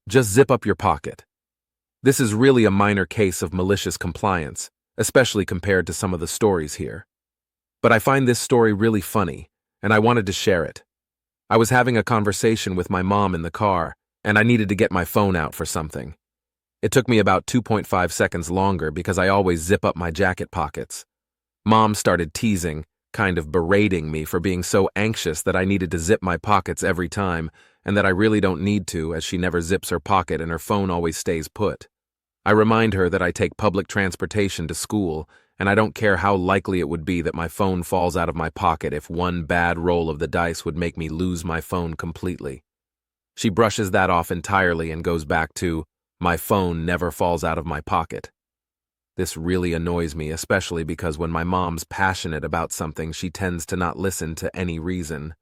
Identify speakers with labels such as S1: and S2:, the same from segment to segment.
S1: Just zip up your pocket. This is really a minor case of malicious compliance, especially compared to some of the stories here. But I find this story really funny, and I wanted to share it. I was having a conversation with my mom in the car, and I needed to get my phone out for something. It took me about 2.5 seconds longer because I always zip up my jacket pockets. Mom started teasing, kind of berating me for being so anxious that I needed to zip my pockets every time, and that I really don't need to, as she never zips her pocket and her phone always stays put. I remind her that I take public transportation to school, and I don't care how likely it would be that my phone falls out of my pocket if one bad roll of the dice would make me lose my phone completely. She brushes that off entirely and goes back to, "My phone never falls out of my pocket." This really annoys me, especially because when my mom's passionate about something, she tends to not listen to any reason.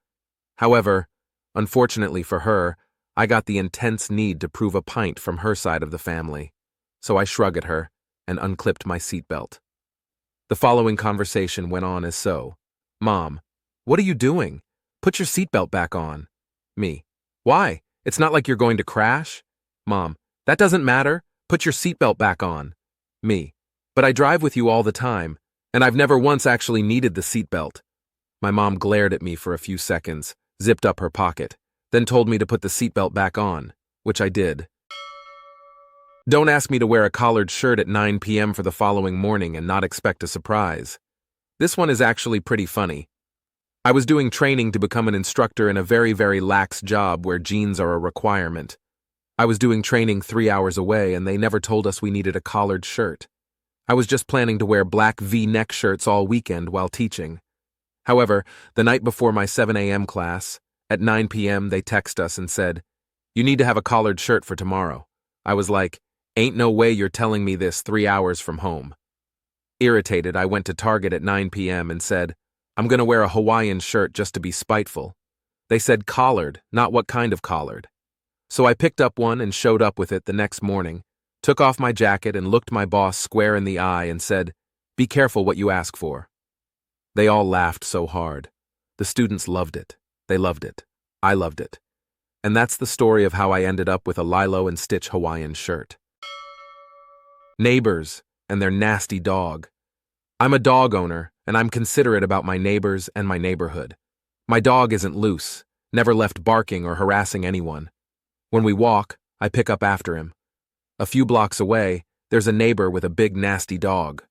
S1: However, unfortunately for her, I got the intense need to prove a pint from her side of the family, so I shrug at her and unclipped my seatbelt. The following conversation went on as so. Mom, what are you doing? Put your seatbelt back on. Me, why? It's not like you're going to crash. Mom, that doesn't matter. Put your seatbelt back on. Me, but I drive with you all the time, and I've never once actually needed the seatbelt. My mom glared at me for a few seconds, zipped up her pocket, then told me to put the seatbelt back on, which I did. Don't ask me to wear a collared shirt at 9 p.m. for the following morning and not expect a surprise. This one is actually pretty funny. I was doing training to become an instructor in a very, very lax job where jeans are a requirement. I was doing training 3 hours away and they never told us we needed a collared shirt. I was just planning to wear black V-neck shirts all weekend while teaching. However, the night before my 7 a.m. class, at 9 p.m. they text us and said, "You need to have a collared shirt for tomorrow." I was like, "Ain't no way you're telling me this 3 hours from home." Irritated, I went to Target at 9 p.m. and said, "I'm gonna wear a Hawaiian shirt just to be spiteful." They said collared, not what kind of collared. So I picked up one and showed up with it the next morning, took off my jacket and looked my boss square in the eye and said, "Be careful what you ask for." They all laughed so hard. The students loved it. They loved it. I loved it. And that's the story of how I ended up with a Lilo and Stitch Hawaiian shirt. Neighbors and their nasty dog. I'm a dog owner, and I'm considerate about my neighbors and my neighborhood. My dog isn't loose, never left barking or harassing anyone. When we walk, I pick up after him. A few blocks away, there's a neighbor with a big nasty dog.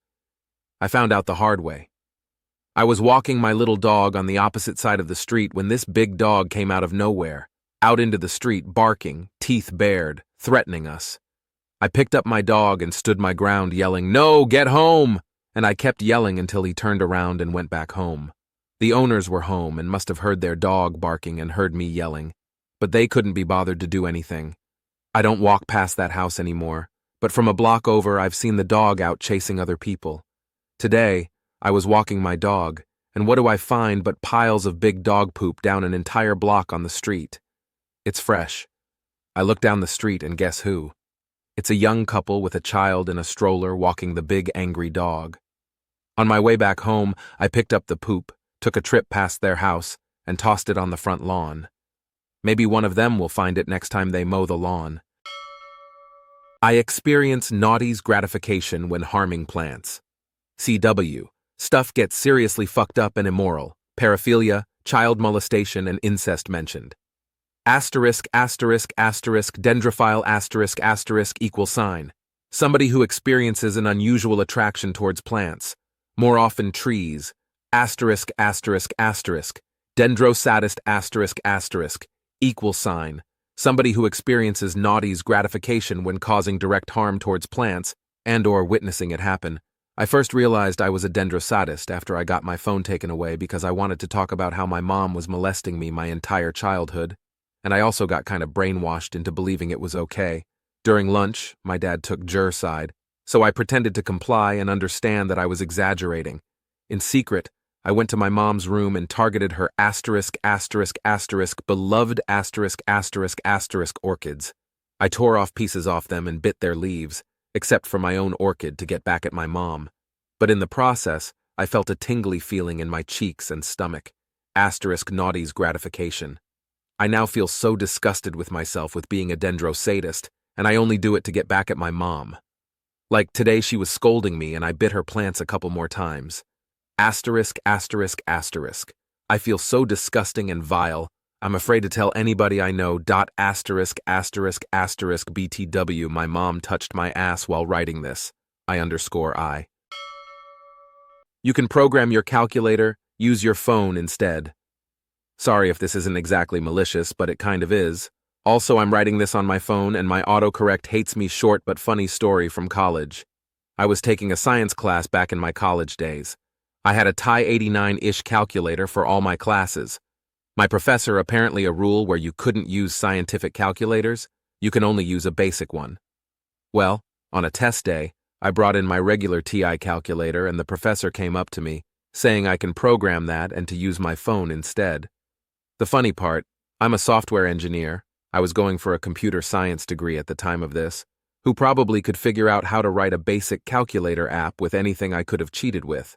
S1: I found out the hard way. I was walking my little dog on the opposite side of the street when this big dog came out of nowhere, out into the street barking, teeth bared, threatening us. I picked up my dog and stood my ground yelling, "No, get home!" And I kept yelling until he turned around and went back home. The owners were home and must have heard their dog barking and heard me yelling, but they couldn't be bothered to do anything. I don't walk past that house anymore, but from a block over I've seen the dog out chasing other people. Today, I was walking my dog, and what do I find but piles of big dog poop down an entire block on the street. It's fresh. I look down the street and guess who? It's a young couple with a child in a stroller walking the big angry dog. On my way back home, I picked up the poop, took a trip past their house, and tossed it on the front lawn. Maybe one of them will find it next time they mow the lawn. I experience naughty's gratification when harming plants. CW. Stuff gets seriously fucked up and immoral. Paraphilia, child molestation, and incest mentioned. Asterisk, asterisk, asterisk, dendrophile, asterisk, asterisk, equal sign. Somebody who experiences an unusual attraction towards plants, more often trees. Asterisk, asterisk, asterisk, dendrosadist, asterisk, asterisk, equal sign. Somebody who experiences naughty's gratification when causing direct harm towards plants and/or witnessing it happen. I first realized I was a dendrosadist after I got my phone taken away because I wanted to talk about how my mom was molesting me my entire childhood. And I also got kind of brainwashed into believing it was okay. During lunch, my dad took Jer's side, so I pretended to comply and understand that I was exaggerating. In secret, I went to my mom's room and targeted her asterisk, asterisk, asterisk, beloved asterisk, asterisk, asterisk orchids. I tore off pieces off them and bit their leaves, except for my own orchid to get back at my mom. But in the process, I felt a tingly feeling in my cheeks and stomach. Asterisk naughty's gratification. I now feel so disgusted with myself with being a dendrosadist, and I only do it to get back at my mom. Like today she was scolding me and I bit her plants a couple more times. Asterisk, asterisk, asterisk. I feel so disgusting and vile. I'm afraid to tell anybody I know. Asterisk, asterisk, asterisk, BTW. My mom touched my ass while writing this. I. You can program your calculator, use your phone instead. Sorry if this isn't exactly malicious, but it kind of is. Also, I'm writing this on my phone and my autocorrect hates me. Short but funny story from college. I was taking a science class back in my college days. I had a TI 89-ish calculator for all my classes. My professor apparently a rule where you couldn't use scientific calculators, you can only use a basic one. Well, on a test day, I brought in my regular TI calculator and the professor came up to me, saying I can program that and to use my phone instead. The funny part, I'm a software engineer, I was going for a computer science degree at the time of this, who probably could figure out how to write a basic calculator app with anything I could have cheated with.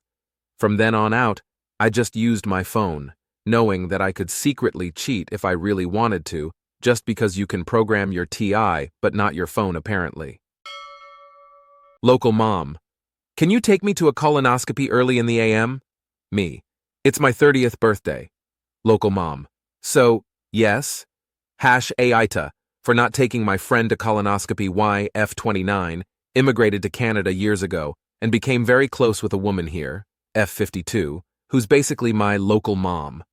S1: From then on out, I just used my phone, knowing that I could secretly cheat if I really wanted to, just because you can program your TI but not your phone apparently. Local mom. Can you take me to a colonoscopy early in the AM? Me. It's my 30th birthday. Local mom. So, yes. #AITA, for not taking my friend to colonoscopy. F29, immigrated to Canada years ago and became very close with a woman here, F52, who's basically my local mom.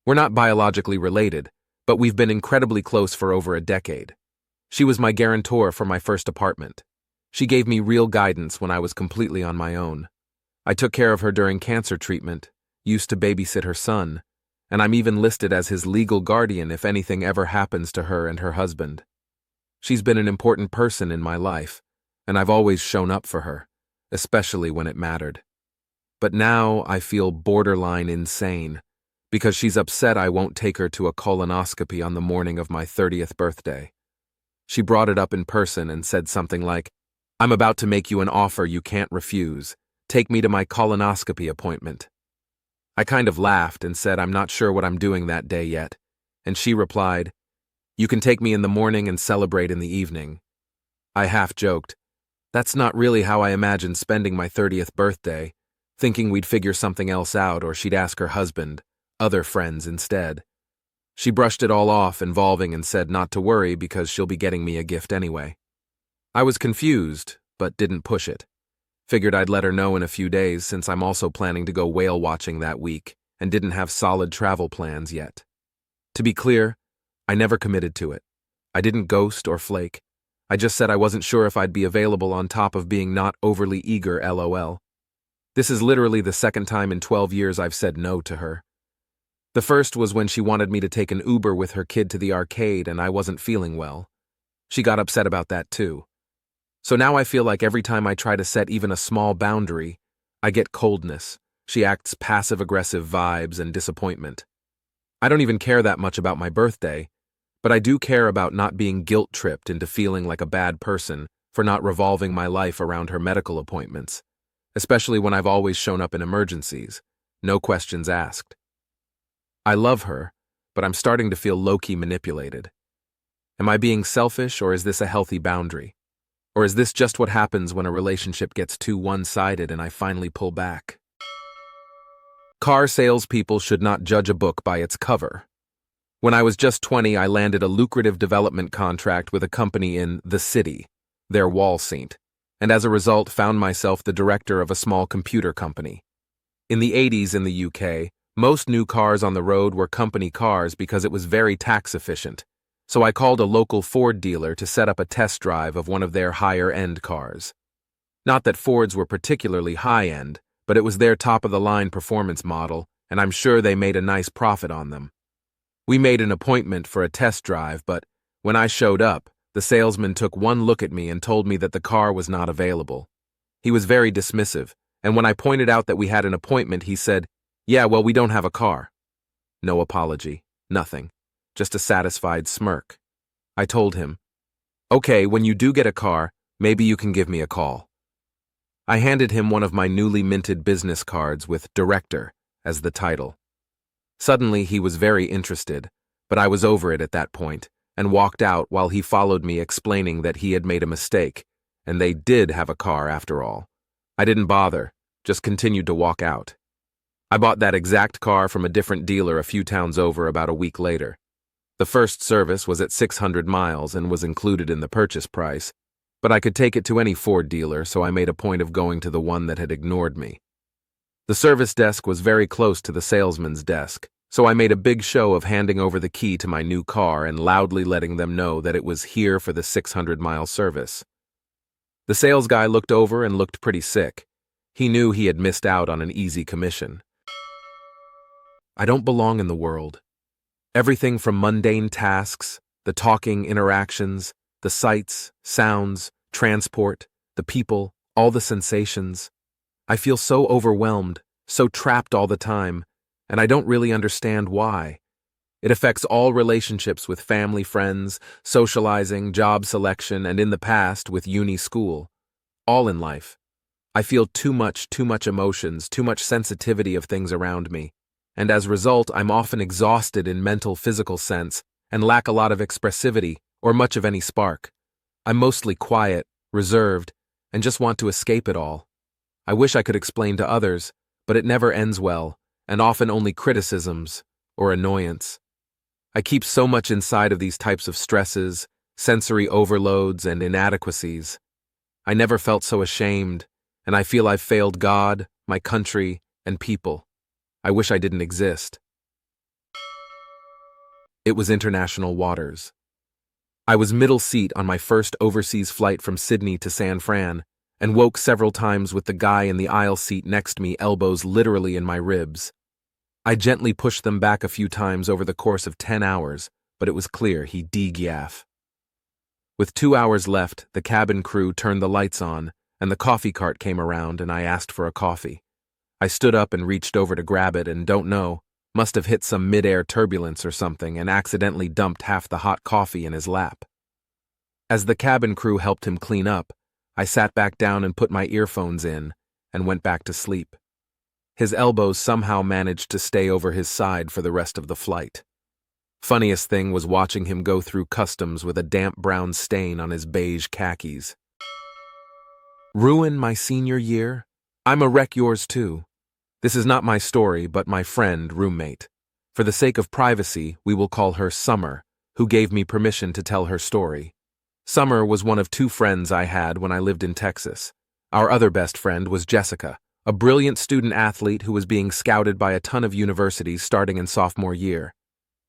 S1: We're not biologically related, but we've been incredibly close for over a decade. She was my guarantor for my first apartment. She gave me real guidance when I was completely on my own. I took care of her during cancer treatment, used to babysit her son, and I'm even listed as his legal guardian if anything ever happens to her and her husband. She's been an important person in my life, and I've always shown up for her, especially when it mattered. But now I feel borderline insane, because she's upset I won't take her to a colonoscopy on the morning of my 30th birthday. She brought it up in person and said something like, "I'm about to make you an offer you can't refuse. Take me to my colonoscopy appointment." I kind of laughed and said I'm not sure what I'm doing that day yet, and she replied, "You can take me in the morning and celebrate in the evening." I half joked, "That's not really how I imagined spending my 30th birthday," thinking we'd figure something else out or she'd ask her husband, other friends instead. She brushed it all off, involving and said not to worry because she'll be getting me a gift anyway. I was confused, but didn't push it. Figured I'd let her know in a few days since I'm also planning to go whale watching that week and didn't have solid travel plans yet. To be clear, I never committed to it. I didn't ghost or flake. I just said I wasn't sure if I'd be available on top of being not overly eager, LOL. This is literally the second time in 12 years I've said no to her. The first was when she wanted me to take an Uber with her kid to the arcade and I wasn't feeling well. She got upset about that too. So now I feel like every time I try to set even a small boundary, I get coldness. She acts passive-aggressive vibes and disappointment. I don't even care that much about my birthday, but I do care about not being guilt-tripped into feeling like a bad person for not revolving my life around her medical appointments, especially when I've always shown up in emergencies, no questions asked. I love her, but I'm starting to feel low-key manipulated. Am I being selfish, or is this a healthy boundary? Or is this just what happens when a relationship gets too one-sided and I finally pull back? Car salespeople should not judge a book by its cover. When I was just 20, I landed a lucrative development contract with a company in the city, their wall saint, and as a result found myself the director of a small computer company. In the 80s in the UK, most new cars on the road were company cars because it was very tax efficient. So I called a local Ford dealer to set up a test drive of one of their higher-end cars. Not that Fords were particularly high-end, but it was their top-of-the-line performance model, and I'm sure they made a nice profit on them. We made an appointment for a test drive, but when I showed up, the salesman took one look at me and told me that the car was not available. He was very dismissive, and when I pointed out that we had an appointment, he said, "Yeah, well, we don't have a car." No apology, nothing. Just a satisfied smirk. I told him, "Okay, when you do get a car, maybe you can give me a call." I handed him one of my newly minted business cards with Director as the title. Suddenly, he was very interested, but I was over it at that point and walked out while he followed me explaining that he had made a mistake, and they did have a car after all. I didn't bother, just continued to walk out. I bought that exact car from a different dealer a few towns over about a week later. The first service was at 600 miles and was included in the purchase price, but I could take it to any Ford dealer, so I made a point of going to the one that had ignored me. The service desk was very close to the salesman's desk, so I made a big show of handing over the key to my new car and loudly letting them know that it was here for the 600-mile service. The sales guy looked over and looked pretty sick. He knew he had missed out on an easy commission. I don't belong in the world. Everything from mundane tasks, the talking interactions, the sights, sounds, transport, the people, all the sensations. I feel so overwhelmed, so trapped all the time, and I don't really understand why. It affects all relationships with family, friends, socializing, job selection, and in the past with uni school. All in life. I feel too much emotions, too much sensitivity of things around me, and as a result, I'm often exhausted in mental, physical sense and lack a lot of expressivity or much of any spark. I'm mostly quiet, reserved, and just want to escape it all. I wish I could explain to others, but it never ends well, and often only criticisms or annoyance. I keep so much inside of these types of stresses, sensory overloads, and inadequacies. I never felt so ashamed, and I feel I've failed God, my country, and people. I wish I didn't exist. It was international waters. I was middle seat on my first overseas flight from Sydney to San Fran, and woke several times with the guy in the aisle seat next to me, elbows literally in my ribs. I gently pushed them back a few times over the course of 10 hours, but it was clear he deg-yaff. With 2 hours left, the cabin crew turned the lights on, and the coffee cart came around, and I asked for a coffee. I stood up and reached over to grab it and don't know, must have hit some mid-air turbulence or something and accidentally dumped half the hot coffee in his lap. As the cabin crew helped him clean up, I sat back down and put my earphones in and went back to sleep. His elbows somehow managed to stay over his side for the rest of the flight. Funniest thing was watching him go through customs with a damp brown stain on his beige khakis. Ruin my senior year? I'm a wreck yours too. This is not my story, but my friend, roommate. For the sake of privacy, we will call her Summer, who gave me permission to tell her story. Summer was one of 2 friends I had when I lived in Texas. Our other best friend was Jessica, a brilliant student athlete who was being scouted by a ton of universities starting in sophomore year.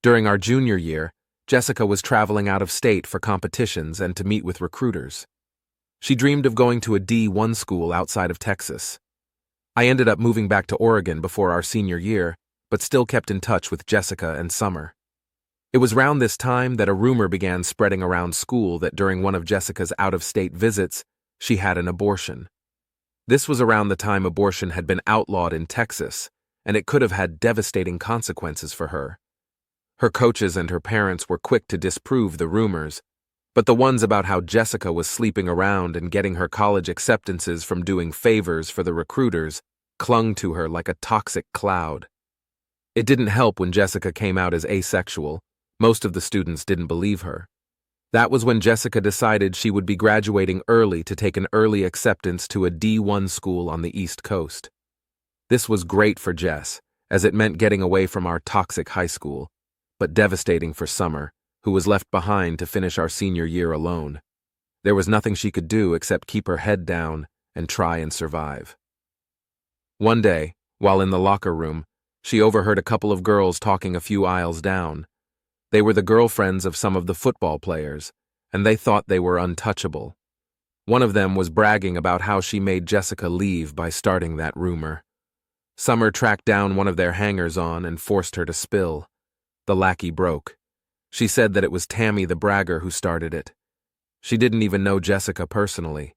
S1: During our junior year, Jessica was traveling out of state for competitions and to meet with recruiters. She dreamed of going to a D1 school outside of Texas. I ended up moving back to Oregon before our senior year, but still kept in touch with Jessica and Summer. It was around this time that a rumor began spreading around school that during one of Jessica's out-of-state visits, she had an abortion. This was around the time abortion had been outlawed in Texas, and it could have had devastating consequences for her. Her coaches and her parents were quick to disprove the rumors, but the ones about how Jessica was sleeping around and getting her college acceptances from doing favors for the recruiters clung to her like a toxic cloud. It didn't help when Jessica came out as asexual. Most of the students didn't believe her. That was when Jessica decided she would be graduating early to take an early acceptance to a D1 school on the East Coast. This was great for Jess, as it meant getting away from our toxic high school, but devastating for Summer, who was left behind to finish our senior year alone. There was nothing she could do except keep her head down and try and survive. One day, while in the locker room, she overheard a couple of girls talking a few aisles down. They were the girlfriends of some of the football players, and they thought they were untouchable. One of them was bragging about how she made Jessica leave by starting that rumor. Summer tracked down one of their hangers-on and forced her to spill. The lackey broke. She said that it was Tammy the bragger who started it. She didn't even know Jessica personally.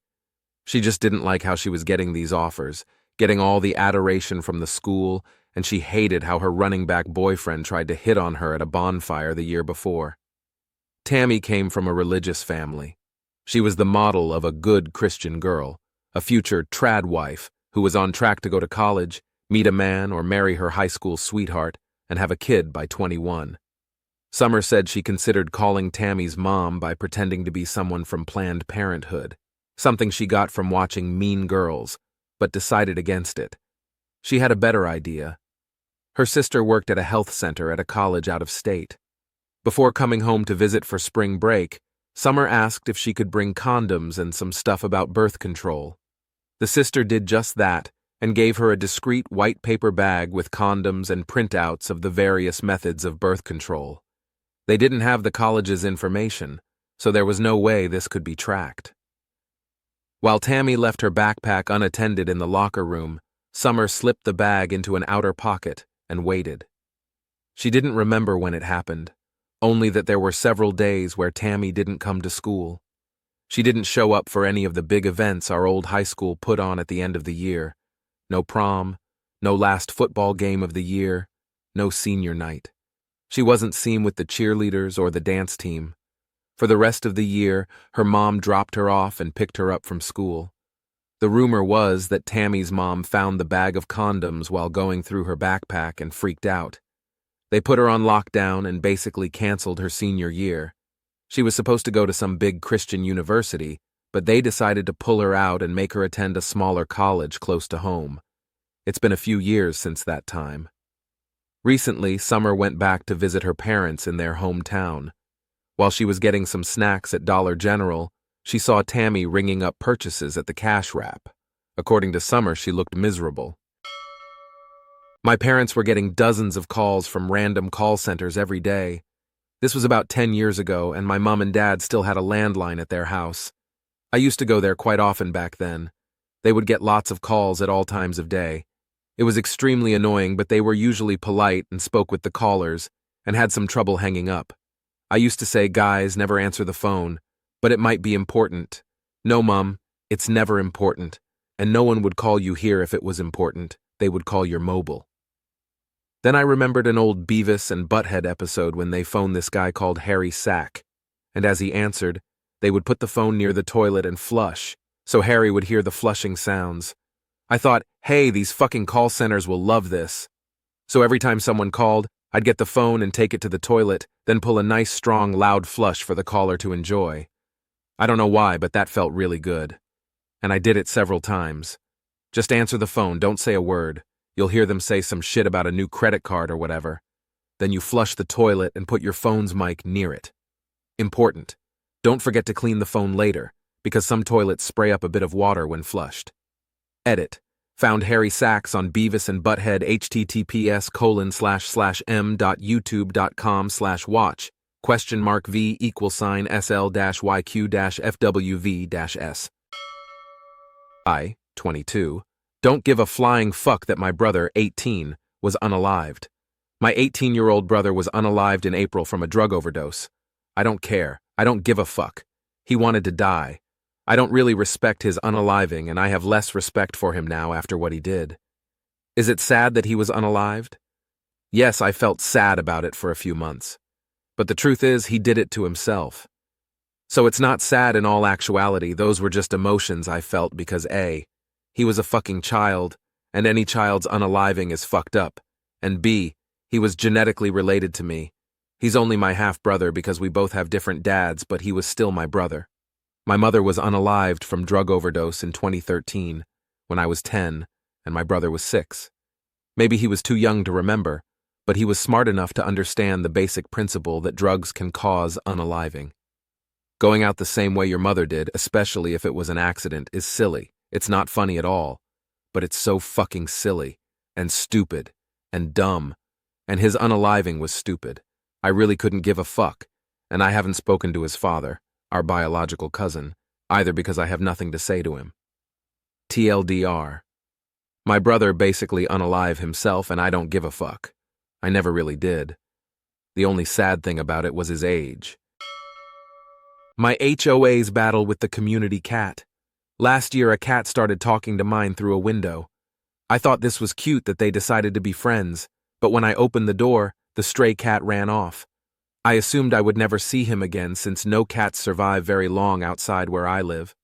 S1: She just didn't like how she was getting these offers, getting all the adoration from the school, and she hated how her running back boyfriend tried to hit on her at a bonfire the year before. Tammy came from a religious family. She was the model of a good Christian girl, a future trad wife who was on track to go to college, meet a man or marry her high school sweetheart, and have a kid by 21. Summer said she considered calling Tammy's mom by pretending to be someone from Planned Parenthood, something she got from watching Mean Girls, but decided against it. She had a better idea. Her sister worked at a health center at a college out of state. Before coming home to visit for spring break, Summer asked if she could bring condoms and some stuff about birth control. The sister did just that and gave her a discreet white paper bag with condoms and printouts of the various methods of birth control. They didn't have the college's information, so there was no way this could be tracked. While Tammy left her backpack unattended in the locker room, Summer slipped the bag into an outer pocket and waited. She didn't remember when it happened, only that there were several days where Tammy didn't come to school. She didn't show up for any of the big events our old high school put on at the end of the year. No prom, no last football game of the year, no senior night. She wasn't seen with the cheerleaders or the dance team. For the rest of the year, her mom dropped her off and picked her up from school. The rumor was that Tammy's mom found the bag of condoms while going through her backpack and freaked out. They put her on lockdown and basically canceled her senior year. She was supposed to go to some big Christian university, but they decided to pull her out and make her attend a smaller college close to home. It's been a few years since that time. Recently, Summer went back to visit her parents in their hometown. While she was getting some snacks at Dollar General, she saw Tammy ringing up purchases at the cash wrap. According to Summer, she looked miserable. My parents were getting dozens of calls from random call centers every day. This was about 10 years ago, and my mom and dad still had a landline at their house. I used to go there quite often back then. They would get lots of calls at all times of day. It was extremely annoying, but they were usually polite and spoke with the callers and had some trouble hanging up. I used to say, "Guys, never answer the phone, but it might be important." "No, Mom, it's never important, and no one would call you here if it was important. They would call your mobile." Then I remembered an old Beavis and Butthead episode when they phoned this guy called Harry Sack, and as he answered, they would put the phone near the toilet and flush, so Harry would hear the flushing sounds. I thought, hey, these fucking call centers will love this. So every time someone called, I'd get the phone and take it to the toilet, then pull a nice, strong, loud flush for the caller to enjoy. I don't know why, but that felt really good. And I did it several times. Just answer the phone, don't say a word. You'll hear them say some shit about a new credit card or whatever. Then you flush the toilet and put your phone's mic near it. Important. Don't forget to clean the phone later, because some toilets spray up a bit of water when flushed. Edit. Found Harry Sacks on Beavis and Butthead https://m.youtube.com/watch $V=SL-YQ-FWV-S. I, 22, don't give a flying fuck that my brother, 18, was unalived. My 18-year-old brother was unalived in April from a drug overdose. I don't care. I don't give a fuck. He wanted to die. I don't really respect his unaliving, and I have less respect for him now after what he did. Is it sad that he was unalived? Yes, I felt sad about it for a few months. But the truth is, he did it to himself. So it's not sad in all actuality, those were just emotions I felt because A, he was a fucking child, and any child's unaliving is fucked up, and B, he was genetically related to me. He's only my half-brother because we both have different dads, but he was still my brother. My mother was unalived from drug overdose in 2013, when I was 10, and my brother was 6. Maybe he was too young to remember, but he was smart enough to understand the basic principle that drugs can cause unaliving. Going out the same way your mother did, especially if it was an accident, is silly. It's not funny at all, but it's so fucking silly, and stupid, and dumb, and his unaliving was stupid. I really couldn't give a fuck, and I haven't spoken to his father, our biological cousin, either because I have nothing to say to him. TLDR. My brother basically unalive himself, and I don't give a fuck. I never really did. The only sad thing about it was his age. My HOA's battle with the community cat. Last year, a cat started talking to mine through a window. I thought this was cute that they decided to be friends, but when I opened the door, the stray cat ran off. I assumed I would never see him again since no cats survive very long outside where I live.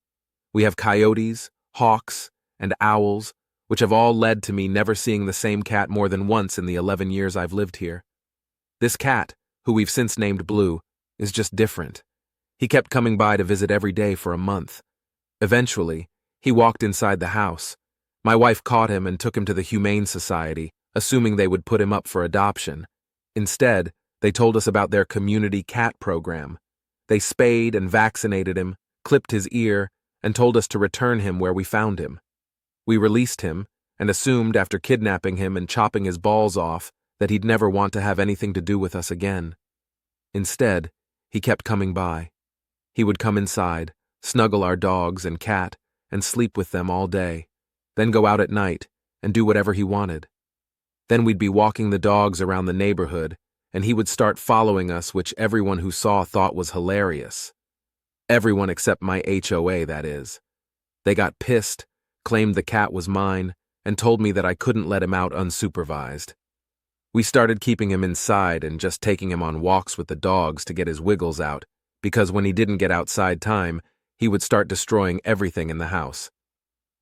S1: We have coyotes, hawks, and owls, which have all led to me never seeing the same cat more than once in the 11 years I've lived here. This cat, who we've since named Blue, is just different. He kept coming by to visit every day for a month. Eventually, he walked inside the house. My wife caught him and took him to the Humane Society, assuming they would put him up for adoption. Instead, they told us about their community cat program. They spayed and vaccinated him, clipped his ear, and told us to return him where we found him. We released him and assumed after kidnapping him and chopping his balls off that he'd never want to have anything to do with us again. Instead, he kept coming by. He would come inside, snuggle our dogs and cat, and sleep with them all day, then go out at night and do whatever he wanted. Then we'd be walking the dogs around the neighborhood, and he would start following us, which everyone who saw thought was hilarious. Everyone except my HOA, that is. They got pissed, claimed the cat was mine, and told me that I couldn't let him out unsupervised. We started keeping him inside and just taking him on walks with the dogs to get his wiggles out, because when he didn't get outside time, he would start destroying everything in the house.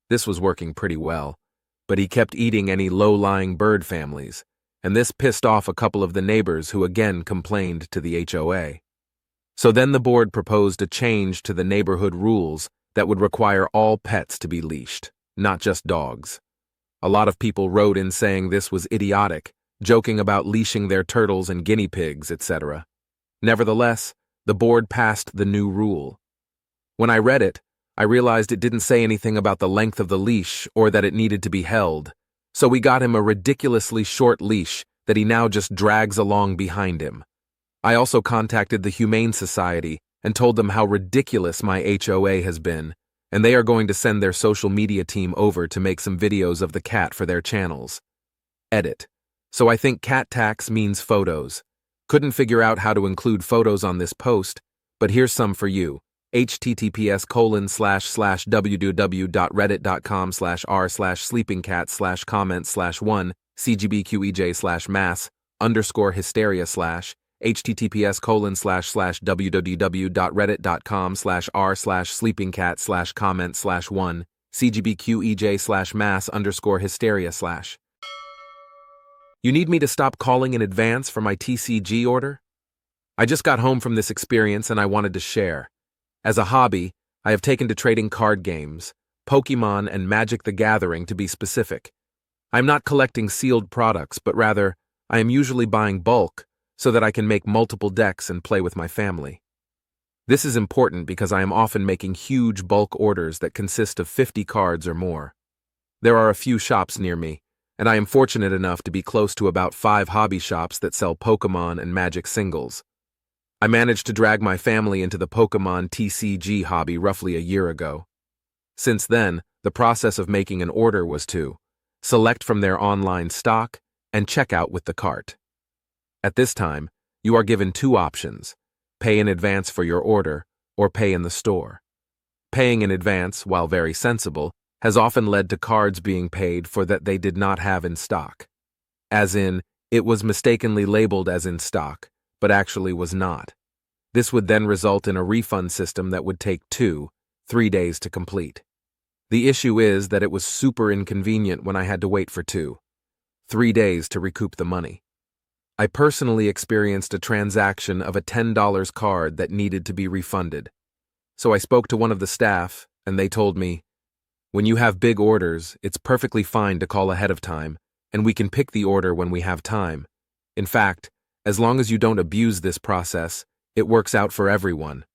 S1: This was working pretty well, but he kept eating any low-lying bird families, and this pissed off a couple of the neighbors who again complained to the HOA. So then the board proposed a change to the neighborhood rules that would require all pets to be leashed, not just dogs. A lot of people wrote in saying this was idiotic, joking about leashing their turtles and guinea pigs, etc. Nevertheless, the board passed the new rule. When I read it, I realized it didn't say anything about the length of the leash or that it needed to be held, so we got him a ridiculously short leash that he now just drags along behind him. I also contacted the Humane Society and told them how ridiculous my HOA has been, and they are going to send their social media team over to make some videos of the cat for their channels. Edit. So I think cat tax means photos. Couldn't figure out how to include photos on this post, but here's some for you. https://www.reddit.com/r/sleepingcat/comment/1 cgbqej/mass_hysteria/ https://www.reddit.com/r/sleepingcat/comment/1 cgbqej/mass_hysteria/. You need me to stop calling in advance for my TCG order? I just got home from this experience and I wanted to share. As a hobby, I have taken to trading card games, Pokemon and Magic the Gathering to be specific. I'm not collecting sealed products, but rather, I am usually buying bulk so that I can make multiple decks and play with my family. This is important because I am often making huge bulk orders that consist of 50 cards or more. There are a few shops near me, and I am fortunate enough to be close to about 5 hobby shops that sell Pokemon and Magic singles. I managed to drag my family into the Pokemon TCG hobby roughly a year ago. Since then, the process of making an order was to select from their online stock and check out with the cart. At this time, you are given 2 options: pay in advance for your order or pay in the store. Paying in advance, while very sensible, has often led to cards being paid for that they did not have in stock. As in, it was mistakenly labeled as in stock, but actually was not. This would then result in a refund system that would take 2-3 days to complete. The issue is that it was super inconvenient when I had to wait for 2-3 days to recoup the money. I personally experienced a transaction of a $10 card that needed to be refunded. So I spoke to one of the staff, and they told me, "When you have big orders, it's perfectly fine to call ahead of time, and we can pick the order when we have time. In fact, as long as you don't abuse this process, it works out for everyone."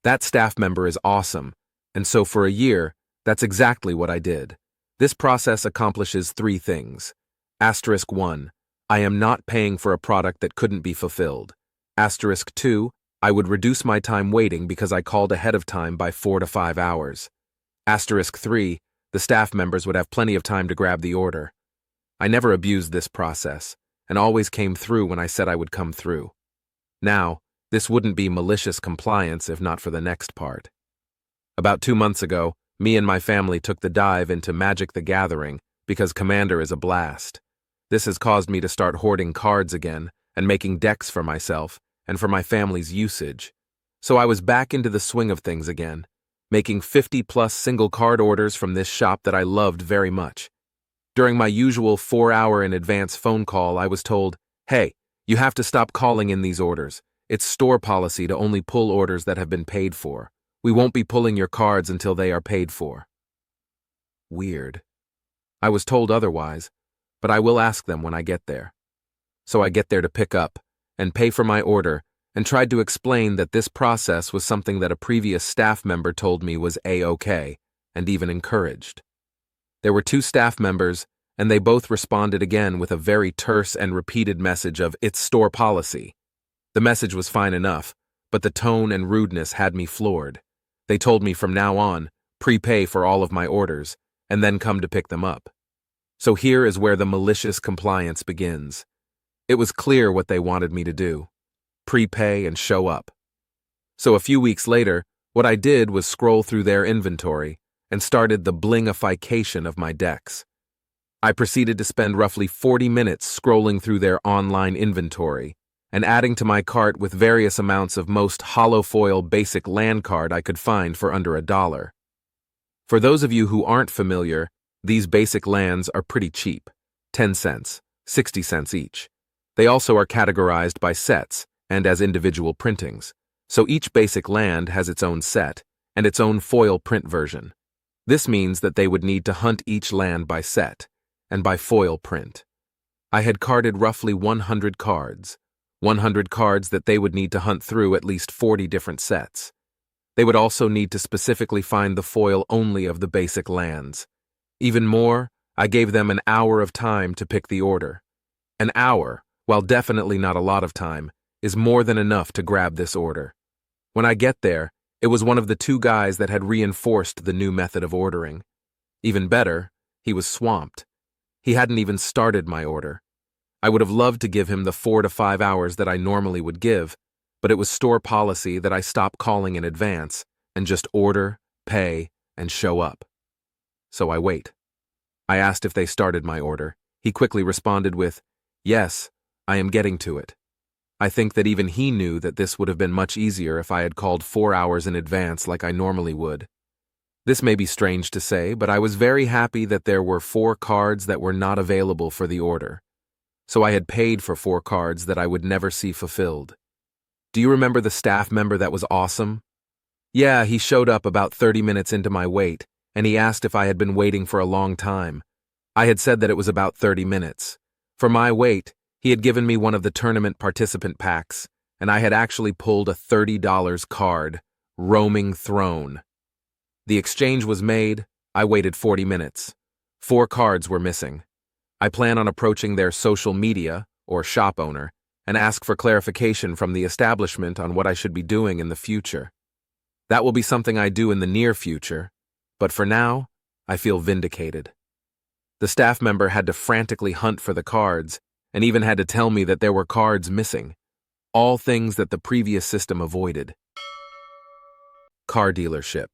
S1: That staff member is awesome, and so for a year, that's exactly what I did. This process accomplishes 3 things. *1. I am not paying for a product that couldn't be fulfilled. *2. I would reduce my time waiting because I called ahead of time by 4 to 5 hours. *3. The staff members would have plenty of time to grab the order. I never abused this process, and always came through when I said I would come through. Now, this wouldn't be malicious compliance if not for the next part. About 2 months ago, me and my family took the dive into Magic the Gathering because Commander is a blast. This has caused me to start hoarding cards again and making decks for myself and for my family's usage. So I was back into the swing of things again, making 50+ single card orders from this shop that I loved very much. During my usual 4-hour in advance phone call, I was told, "Hey, You have to stop calling in these orders. It's store policy to only pull orders that have been paid for. We won't be pulling your cards until they are paid for. Weird. I was told otherwise, but I will ask them when I get there. So I get there to pick up and pay for my order and tried to explain that this process was something that a previous staff member told me was A-OK and even encouraged. There were 2 staff members, and they both responded again with a very terse and repeated message of "it's store policy." The message was fine enough, but the tone and rudeness had me floored. They told me from now on, prepay for all of my orders, and then come to pick them up. So here is where the malicious compliance begins. It was clear what they wanted me to do: prepay and show up. So a few weeks later, what I did was scroll through their inventory and started the blingification of my decks. I proceeded to spend roughly 40 minutes scrolling through their online inventory and adding to my cart with various amounts of most holofoil basic land card I could find for under $1. For those of you who aren't familiar, these basic lands are pretty cheap, 10 cents, 60 cents each. They also are categorized by sets and as individual printings, so each basic land has its own set and its own foil print version. This means that they would need to hunt each land by set and by foil print. I had carded roughly 100 cards that they would need to hunt through at least 40 different sets. They would also need to specifically find the foil only of the basic lands. Even more, I gave them an hour of time to pick the order. An hour, while definitely not a lot of time, is more than enough to grab this order. When I get there, it was one of the 2 guys that had reinforced the new method of ordering. Even better, he was swamped. He hadn't even started my order. I would have loved to give him the 4 to 5 hours that I normally would give, but it was store policy that I stop calling in advance and just order, pay, and show up. So I wait. I asked if they started my order. He quickly responded with, "Yes, I am getting to it." I think that even he knew that this would have been much easier if I had called 4 hours in advance like I normally would. This may be strange to say, but I was very happy that there were 4 cards that were not available for the order. So I had paid for 4 cards that I would never see fulfilled. Do you remember the staff member that was awesome? Yeah, he showed up about 30 minutes into my wait, and he asked if I had been waiting for a long time. I had said that it was about 30 minutes. For my wait, he had given me one of the tournament participant packs, and I had actually pulled a $30 card, Roaming Throne. The exchange was made. I waited 40 minutes. 4 cards were missing. I plan on approaching their social media, or shop owner, and ask for clarification from the establishment on what I should be doing in the future. That will be something I do in the near future, but for now, I feel vindicated. The staff member had to frantically hunt for the cards, and even had to tell me that there were cards missing, all things that the previous system avoided. Car dealership.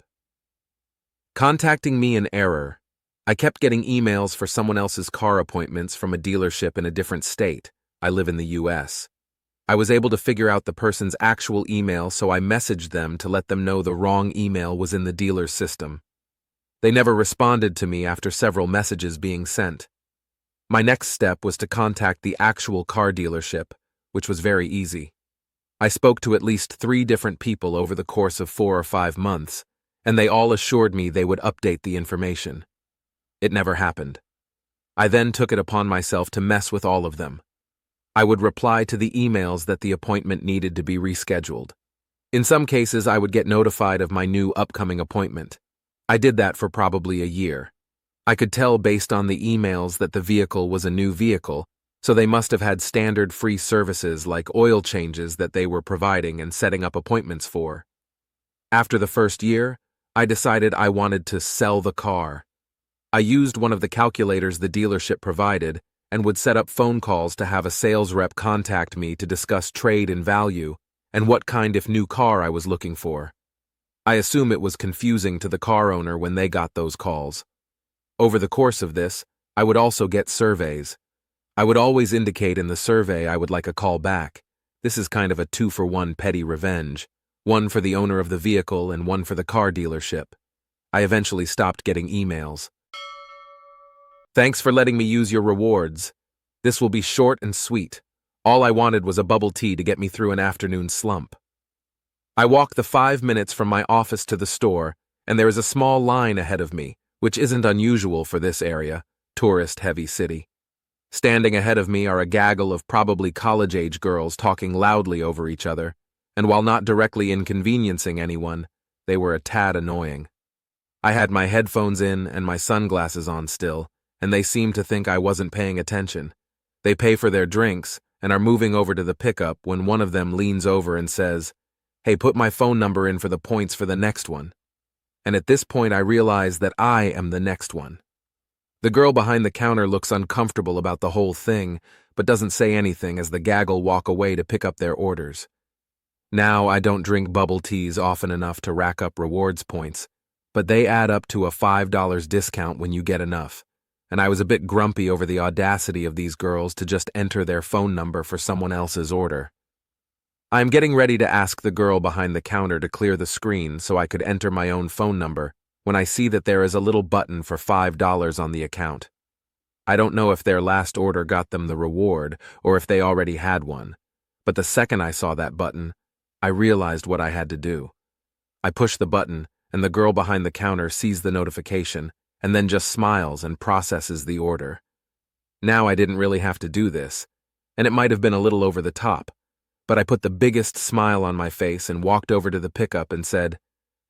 S1: Contacting me in error. I kept getting emails for someone else's car appointments from a dealership in a different state. I live in the US. I was able to figure out the person's actual email, so I messaged them to let them know the wrong email was in the dealer's system. They never responded to me after several messages being sent. My next step was to contact the actual car dealership, which was very easy. I spoke to at least 3 different people over the course of 4 or 5 months, and they all assured me they would update the information. It never happened. I then took it upon myself to mess with all of them. I would reply to the emails that the appointment needed to be rescheduled. In some cases, I would get notified of my new upcoming appointment. I did that for probably a year. I could tell based on the emails that the vehicle was a new vehicle, so they must have had standard free services like oil changes that they were providing and setting up appointments for. After the first year, I decided I wanted to sell the car. I used one of the calculators the dealership provided and would set up phone calls to have a sales rep contact me to discuss trade and value and what kind of new car I was looking for. I assume it was confusing to the car owner when they got those calls. Over the course of this, I would also get surveys. I would always indicate in the survey I would like a call back. This is kind of a 2-for-1 petty revenge, one for the owner of the vehicle and one for the car dealership. I eventually stopped getting emails. Thanks for letting me use your rewards. This will be short and sweet. All I wanted was a bubble tea to get me through an afternoon slump. I walk the 5 minutes from my office to the store, and there is a small line ahead of me, which isn't unusual for this area, tourist-heavy city. Standing ahead of me are a gaggle of probably college-age girls talking loudly over each other, and while not directly inconveniencing anyone, they were a tad annoying. I had my headphones in and my sunglasses on still, and they seemed to think I wasn't paying attention. They pay for their drinks and are moving over to the pickup when one of them leans over and says, "Hey, put my phone number in for the points for the next one." And at this point I realize that I am the next one. The girl behind the counter looks uncomfortable about the whole thing, but doesn't say anything as the gaggle walk away to pick up their orders. Now, I don't drink bubble teas often enough to rack up rewards points, but they add up to a $5 discount when you get enough, and I was a bit grumpy over the audacity of these girls to just enter their phone number for someone else's order. I am getting ready to ask the girl behind the counter to clear the screen so I could enter my own phone number when I see that there is a little button for $5 on the account. I don't know if their last order got them the reward or if they already had one, but the second I saw that button, I realized what I had to do. I push the button, and the girl behind the counter sees the notification and then just smiles and processes the order. Now I didn't really have to do this, and it might have been a little over the top, but I put the biggest smile on my face and walked over to the pickup and said,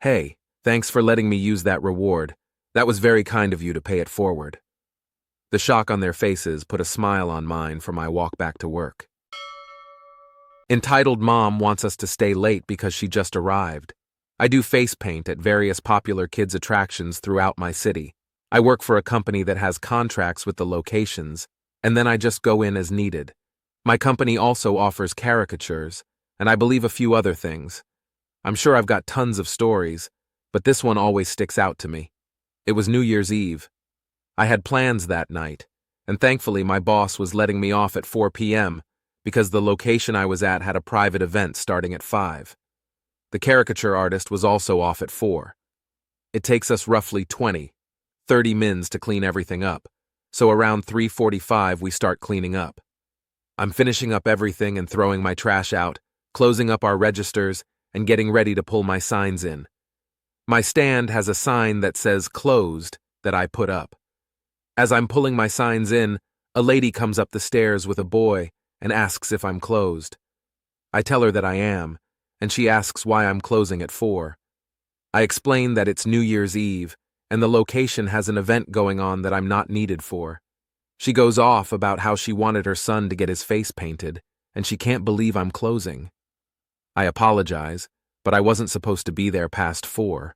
S1: "Hey, thanks for letting me use that reward. That was very kind of you to pay it forward." The shock on their faces put a smile on mine for my walk back to work. Entitled mom wants us to stay late because she just arrived. I do face paint at various popular kids' attractions throughout my city. I work for a company that has contracts with the locations, and then I just go in as needed. My company also offers caricatures, and I believe a few other things. I'm sure I've got tons of stories, but this one always sticks out to me. It was New Year's Eve. I had plans that night, and thankfully my boss was letting me off at 4 p.m. because the location I was at had a private event starting at 5. The caricature artist was also off at 4. It takes us roughly 30 mins to clean everything up, so around 3:45 we start cleaning up. I'm finishing up everything and throwing my trash out, closing up our registers, and getting ready to pull my signs in. My stand has a sign that says closed that I put up. As I'm pulling my signs in, a lady comes up the stairs with a boy and asks if I'm closed. I tell her that I am, and she asks why I'm closing at 4. I explain that it's New Year's Eve, and the location has an event going on that I'm not needed for. She goes off about how she wanted her son to get his face painted, and she can't believe I'm closing. I apologize, but I wasn't supposed to be there past 4.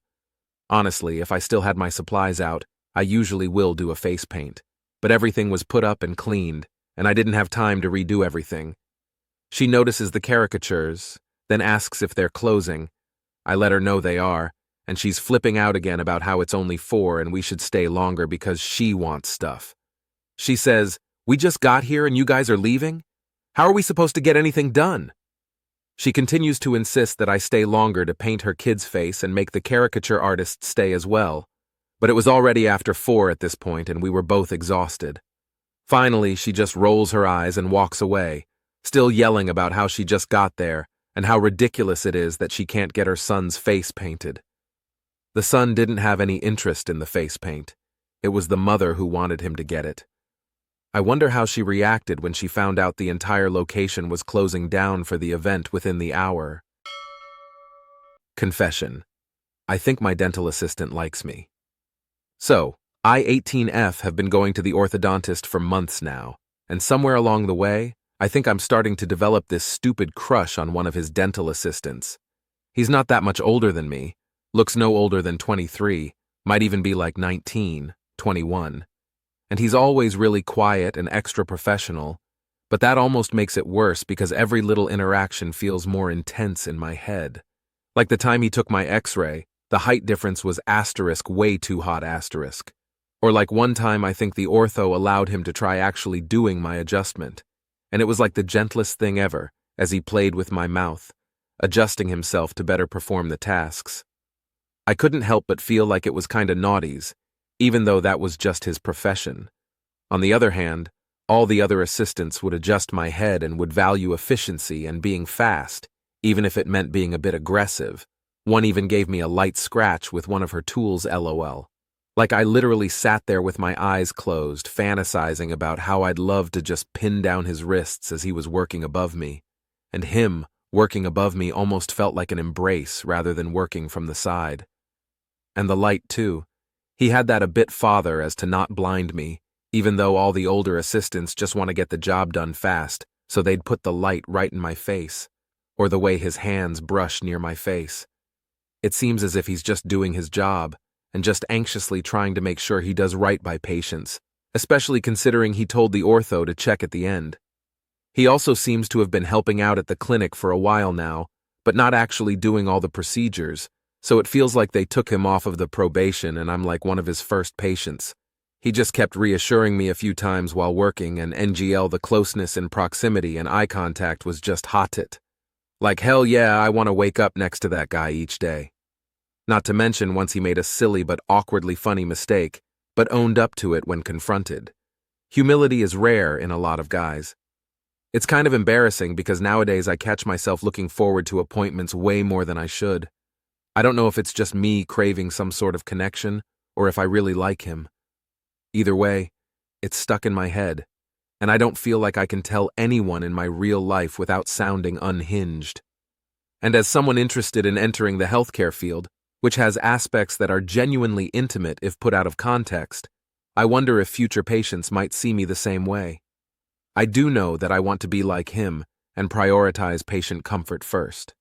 S1: Honestly, if I still had my supplies out, I usually will do a face paint, but everything was put up and cleaned, and I didn't have time to redo everything. She notices the caricatures, then asks if they're closing. I let her know they are, and she's flipping out again about how it's only 4 and we should stay longer because she wants stuff. She says, "We just got here and you guys are leaving? How are we supposed to get anything done?" She continues to insist that I stay longer to paint her kid's face and make the caricature artist stay as well, but it was already after 4 at this point and we were both exhausted. Finally, she just rolls her eyes and walks away, still yelling about how she just got there and how ridiculous it is that she can't get her son's face painted. The son didn't have any interest in the face paint. It was the mother who wanted him to get it. I wonder how she reacted when she found out the entire location was closing down for the event within the hour. Confession. I think my dental assistant likes me. So, I, 18F, have been going to the orthodontist for months now, and somewhere along the way, I think I'm starting to develop this stupid crush on one of his dental assistants. He's not that much older than me, looks no older than 23, might even be like 19, 21. And he's always really quiet and extra professional, but that almost makes it worse because every little interaction feels more intense in my head. Like the time he took my x-ray, the height difference was asterisk way too hot asterisk. Or like one time I think the ortho allowed him to try actually doing my adjustment, and it was like the gentlest thing ever as he played with my mouth, adjusting himself to better perform the tasks. I couldn't help but feel like it was kinda naughties, even though that was just his profession. On the other hand, All the other assistants would adjust my head and would value efficiency and being fast, even if it meant being a bit aggressive. One even gave me a light scratch with one of her tools, lol. Like I literally sat there with my eyes closed, fantasizing about how I'd love to just pin down his wrists as he was working above me. And him, working above me, almost felt like an embrace rather than working from the side. And the light, too. He had that a bit farther as to not blind me, even though all the older assistants just want to get the job done fast, so they'd put the light right in my face, or the way his hands brush near my face. It seems as if he's just doing his job, and just anxiously trying to make sure he does right by patients, especially considering he told the ortho to check at the end. He also seems to have been helping out at the clinic for a while now, but not actually doing all the procedures, so it feels like they took him off of the probation and I'm like one of his first patients. He just kept reassuring me a few times while working, and NGL, the closeness and proximity and eye contact was just hot it. Like hell yeah, I want to wake up next to that guy each day. Not to mention once he made a silly but awkwardly funny mistake, but owned up to it when confronted. Humility is rare in a lot of guys. It's kind of embarrassing because nowadays I catch myself looking forward to appointments way more than I should. I don't know if it's just me craving some sort of connection or if I really like him. Either way, it's stuck in my head, and I don't feel like I can tell anyone in my real life without sounding unhinged. And as someone interested in entering the healthcare field, which has aspects that are genuinely intimate if put out of context, I wonder if future patients might see me the same way. I do know that I want to be like him and prioritize patient comfort first.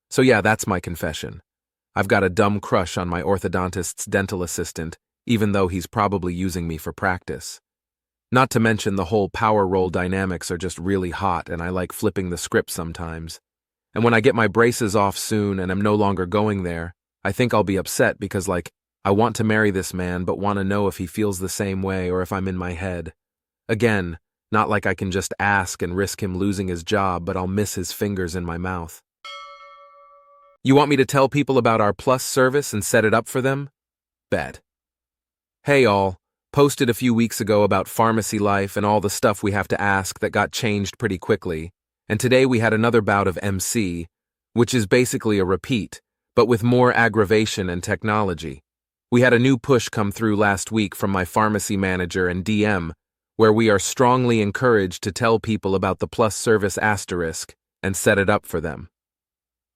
S1: So yeah, that's my confession. I've got a dumb crush on my orthodontist's dental assistant, even though he's probably using me for practice. Not to mention the whole power role dynamics are just really hot and I like flipping the script sometimes. And when I get my braces off soon and I'm no longer going there, I think I'll be upset because I want to marry this man but want to know if he feels the same way or if I'm in my head. Again, not like I can just ask and risk him losing his job, but I'll miss his fingers in my mouth. You want me to tell people about our Plus service and set it up for them? Bet. Hey all, posted a few weeks ago about pharmacy life and all the stuff we have to ask that got changed pretty quickly, and today we had another bout of MC, which is basically a repeat, but with more aggravation and technology. We had a new push come through last week from my pharmacy manager and DM, where we are strongly encouraged to tell people about the Plus service asterisk and set it up for them.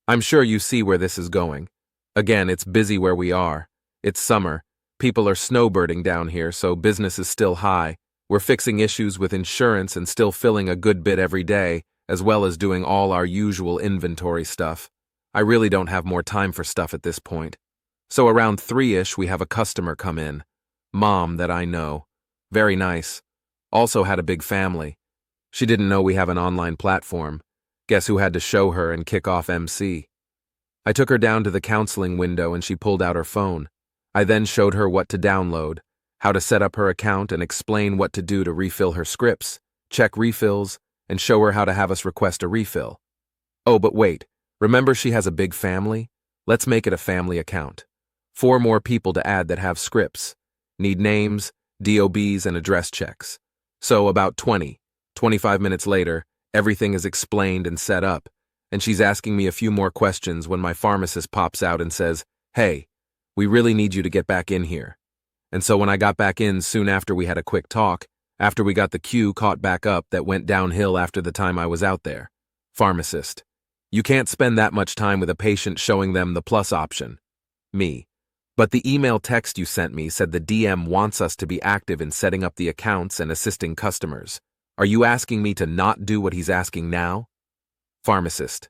S1: I'm sure you see where this is going. Again, it's busy where we are. It's summer. People are snowbirding down here, so business is still high. We're fixing issues with insurance and still filling a good bit every day, as well as doing all our usual inventory stuff. I really don't have more time for stuff at this point. So around 3-ish we have a customer come in. Mom that I know. Very nice. Also had a big family. She didn't know we have an online platform. Guess who had to show her and kick off MC? I took her down to the counseling window and she pulled out her phone. I then showed her what to download, how to set up her account and explain what to do to refill her scripts, check refills, and show her how to have us request a refill. Oh, but wait. Remember she has a big family? Let's make it a family account. 4 more people to add that have scripts. Need names, DOBs, and address checks. So about 25 minutes later, everything is explained and set up, and she's asking me a few more questions when my pharmacist pops out and says, "Hey, we really need you to get back in here." And so when I got back in soon after we had a quick talk, after we got the queue caught back up that went downhill after the time I was out there. Pharmacist. You can't spend that much time with a patient showing them the plus option. Me. But the email text you sent me said the DM wants us to be active in setting up the accounts and assisting customers. Are you asking me to not do what he's asking now? Pharmacist.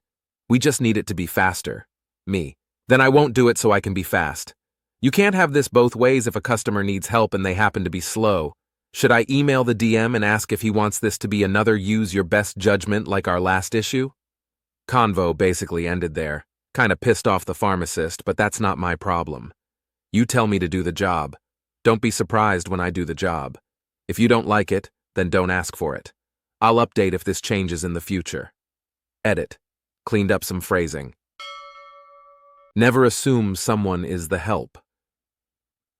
S1: We just need it to be faster. Me. Then I won't do it so I can be fast. You can't have this both ways if a customer needs help and they happen to be slow. Should I email the DM and ask if he wants this to be another use your best judgment like our last issue? Convo basically ended there. Kinda pissed off the pharmacist, but that's not my problem. You tell me to do the job. Don't be surprised when I do the job. If you don't like it, then don't ask for it. I'll update if this changes in the future. Edit. Cleaned up some phrasing. Never assume someone is the help.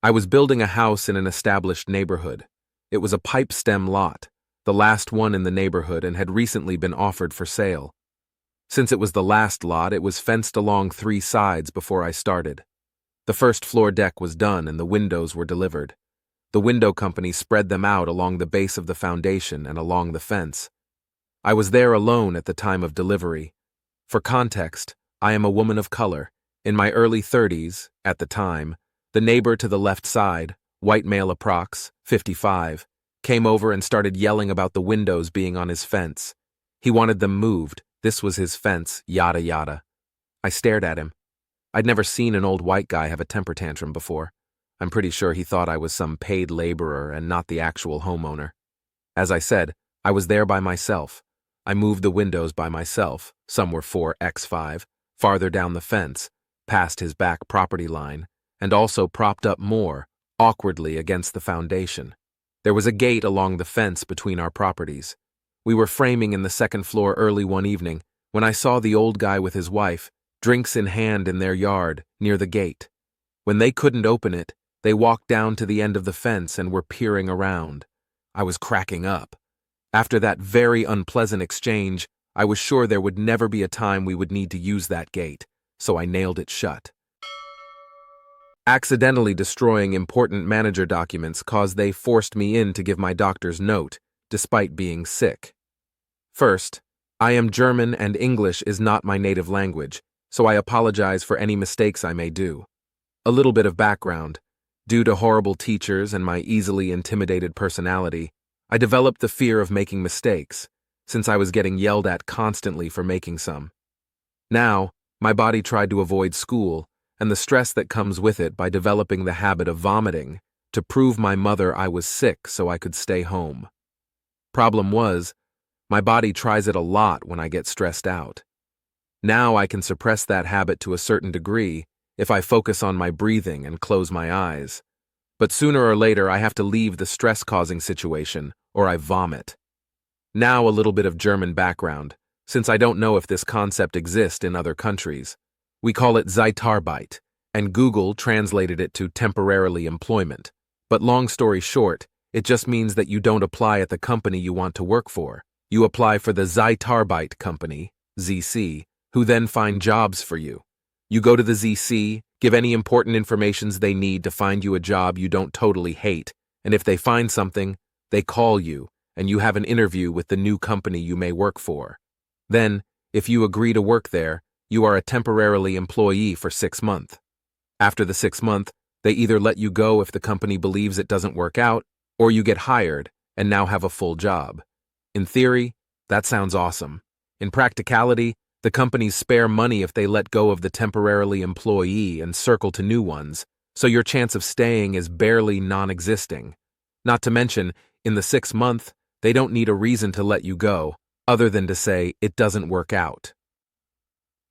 S1: I was building a house in an established neighborhood. It was a pipe stem lot, the last one in the neighborhood and had recently been offered for sale. Since it was the last lot, it was fenced along 3 sides before I started. The first floor deck was done and the windows were delivered. The window company spread them out along the base of the foundation and along the fence. I was there alone at the time of delivery. For context, I am a woman of color, in my early 30s, at the time. The neighbor to the left side, white male approx, 55, came over and started yelling about the windows being on his fence. He wanted them moved, this was his fence, yada yada. I stared at him. I'd never seen an old white guy have a temper tantrum before. I'm pretty sure he thought I was some paid laborer and not the actual homeowner. As I said, I was there by myself. I moved the windows by myself, some were 4x5, farther down the fence, past his back property line, and also propped up more, awkwardly against the foundation. There was a gate along the fence between our properties. We were framing in the second floor early one evening when I saw the old guy with his wife, drinks in hand in their yard, near the gate. When they couldn't open it, they walked down to the end of the fence and were peering around. I was cracking up. After that very unpleasant exchange, I was sure there would never be a time we would need to use that gate, so I nailed it shut. Accidentally destroying important manager documents caused they forced me in to give my doctor's note, despite being sick. First, I am German and English is not my native language, so I apologize for any mistakes I may do. A little bit of background. Due to horrible teachers and my easily intimidated personality, I developed the fear of making mistakes, since I was getting yelled at constantly for making some. Now, my body tried to avoid school and the stress that comes with it by developing the habit of vomiting to prove my mother I was sick so I could stay home. Problem was, my body tries it a lot when I get stressed out. Now I can suppress that habit to a certain degree if I focus on my breathing and close my eyes. But sooner or later I have to leave the stress-causing situation, or I vomit. Now a little bit of German background, since I don't know if this concept exists in other countries. We call it Zeitarbeit, and Google translated it to temporarily employment. But long story short, it just means that you don't apply at the company you want to work for. You apply for the Zeitarbeit company, ZC, who then find jobs for you. You go to the ZC, give any important informations they need to find you a job you don't totally hate, and if they find something, they call you, and you have an interview with the new company you may work for. Then, if you agree to work there, you are a temporarily employee for 6 months. After the 6 months, they either let you go if the company believes it doesn't work out, or you get hired and now have a full job. In theory, that sounds awesome. In practicality, the companies spare money if they let go of the temporarily employee and circle to new ones, so your chance of staying is barely non-existing. Not to mention, in the 6 months, they don't need a reason to let you go, other than to say it doesn't work out.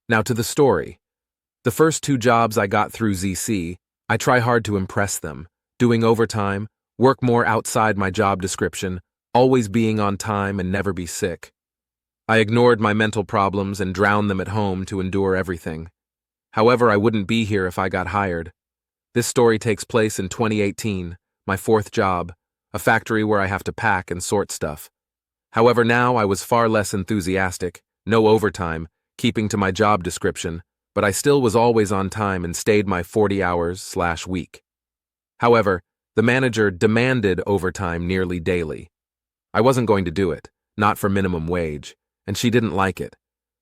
S1: Now to the story. The first 2 jobs I got through ZC, I try hard to impress them, doing overtime, work more outside my job description, always being on time and never be sick. I ignored my mental problems and drowned them at home to endure everything. However, I wouldn't be here if I got hired. This story takes place in 2018, my 4th job, a factory where I have to pack and sort stuff. However, now I was far less enthusiastic, no overtime, keeping to my job description, but I still was always on time and stayed my 40 hours/week. However, the manager demanded overtime nearly daily. I wasn't going to do it, not for minimum wage, and she didn't like it.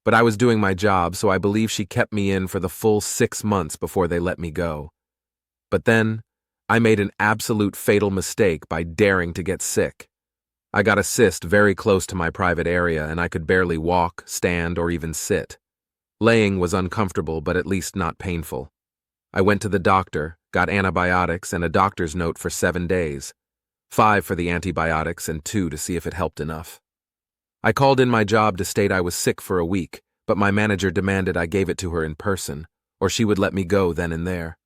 S1: But I was doing my job, so I believe she kept me in for the full 6 months before they let me go. But then, I made an absolute fatal mistake by daring to get sick. I got a cyst very close to my private area and I could barely walk, stand, or even sit. Laying was uncomfortable but at least not painful. I went to the doctor, got antibiotics and a doctor's note for 7 days. 5 for the antibiotics and 2 to see if it helped enough. I called in my job to state I was sick for a week, but my manager demanded I gave it to her in person, or she would let me go then and there.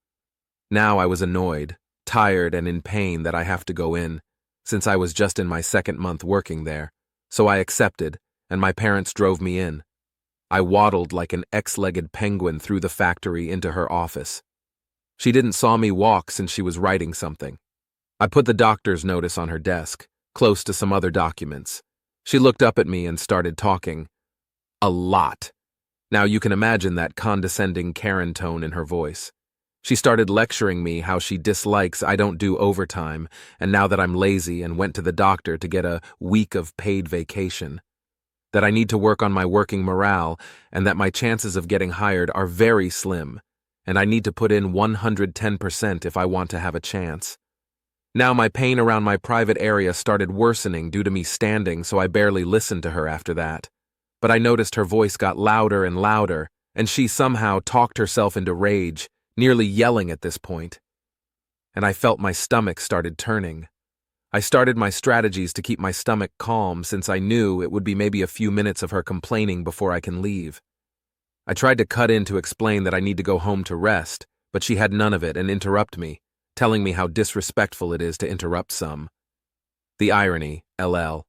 S1: Now I was annoyed, tired, and in pain that I have to go in, since I was just in my 2nd month working there, so I accepted, and my parents drove me in. I waddled like an X-legged penguin through the factory into her office. She didn't saw me walk since she was writing something. I put the doctor's notice on her desk, close to some other documents. She looked up at me and started talking. A lot. Now you can imagine that condescending Karen tone in her voice. She started lecturing me how she dislikes I don't do overtime, and now that I'm lazy and went to the doctor to get a week of paid vacation. That I need to work on my working morale, and that my chances of getting hired are very slim, and I need to put in 110% if I want to have a chance. Now my pain around my private area started worsening due to me standing, so I barely listened to her after that. But I noticed her voice got louder and louder, and she somehow talked herself into rage, nearly yelling at this point. And I felt my stomach started turning. I started my strategies to keep my stomach calm since I knew it would be maybe a few minutes of her complaining before I can leave. I tried to cut in to explain that I need to go home to rest, but she had none of it and interrupted me, telling me how disrespectful it is to interrupt some. The irony, LL.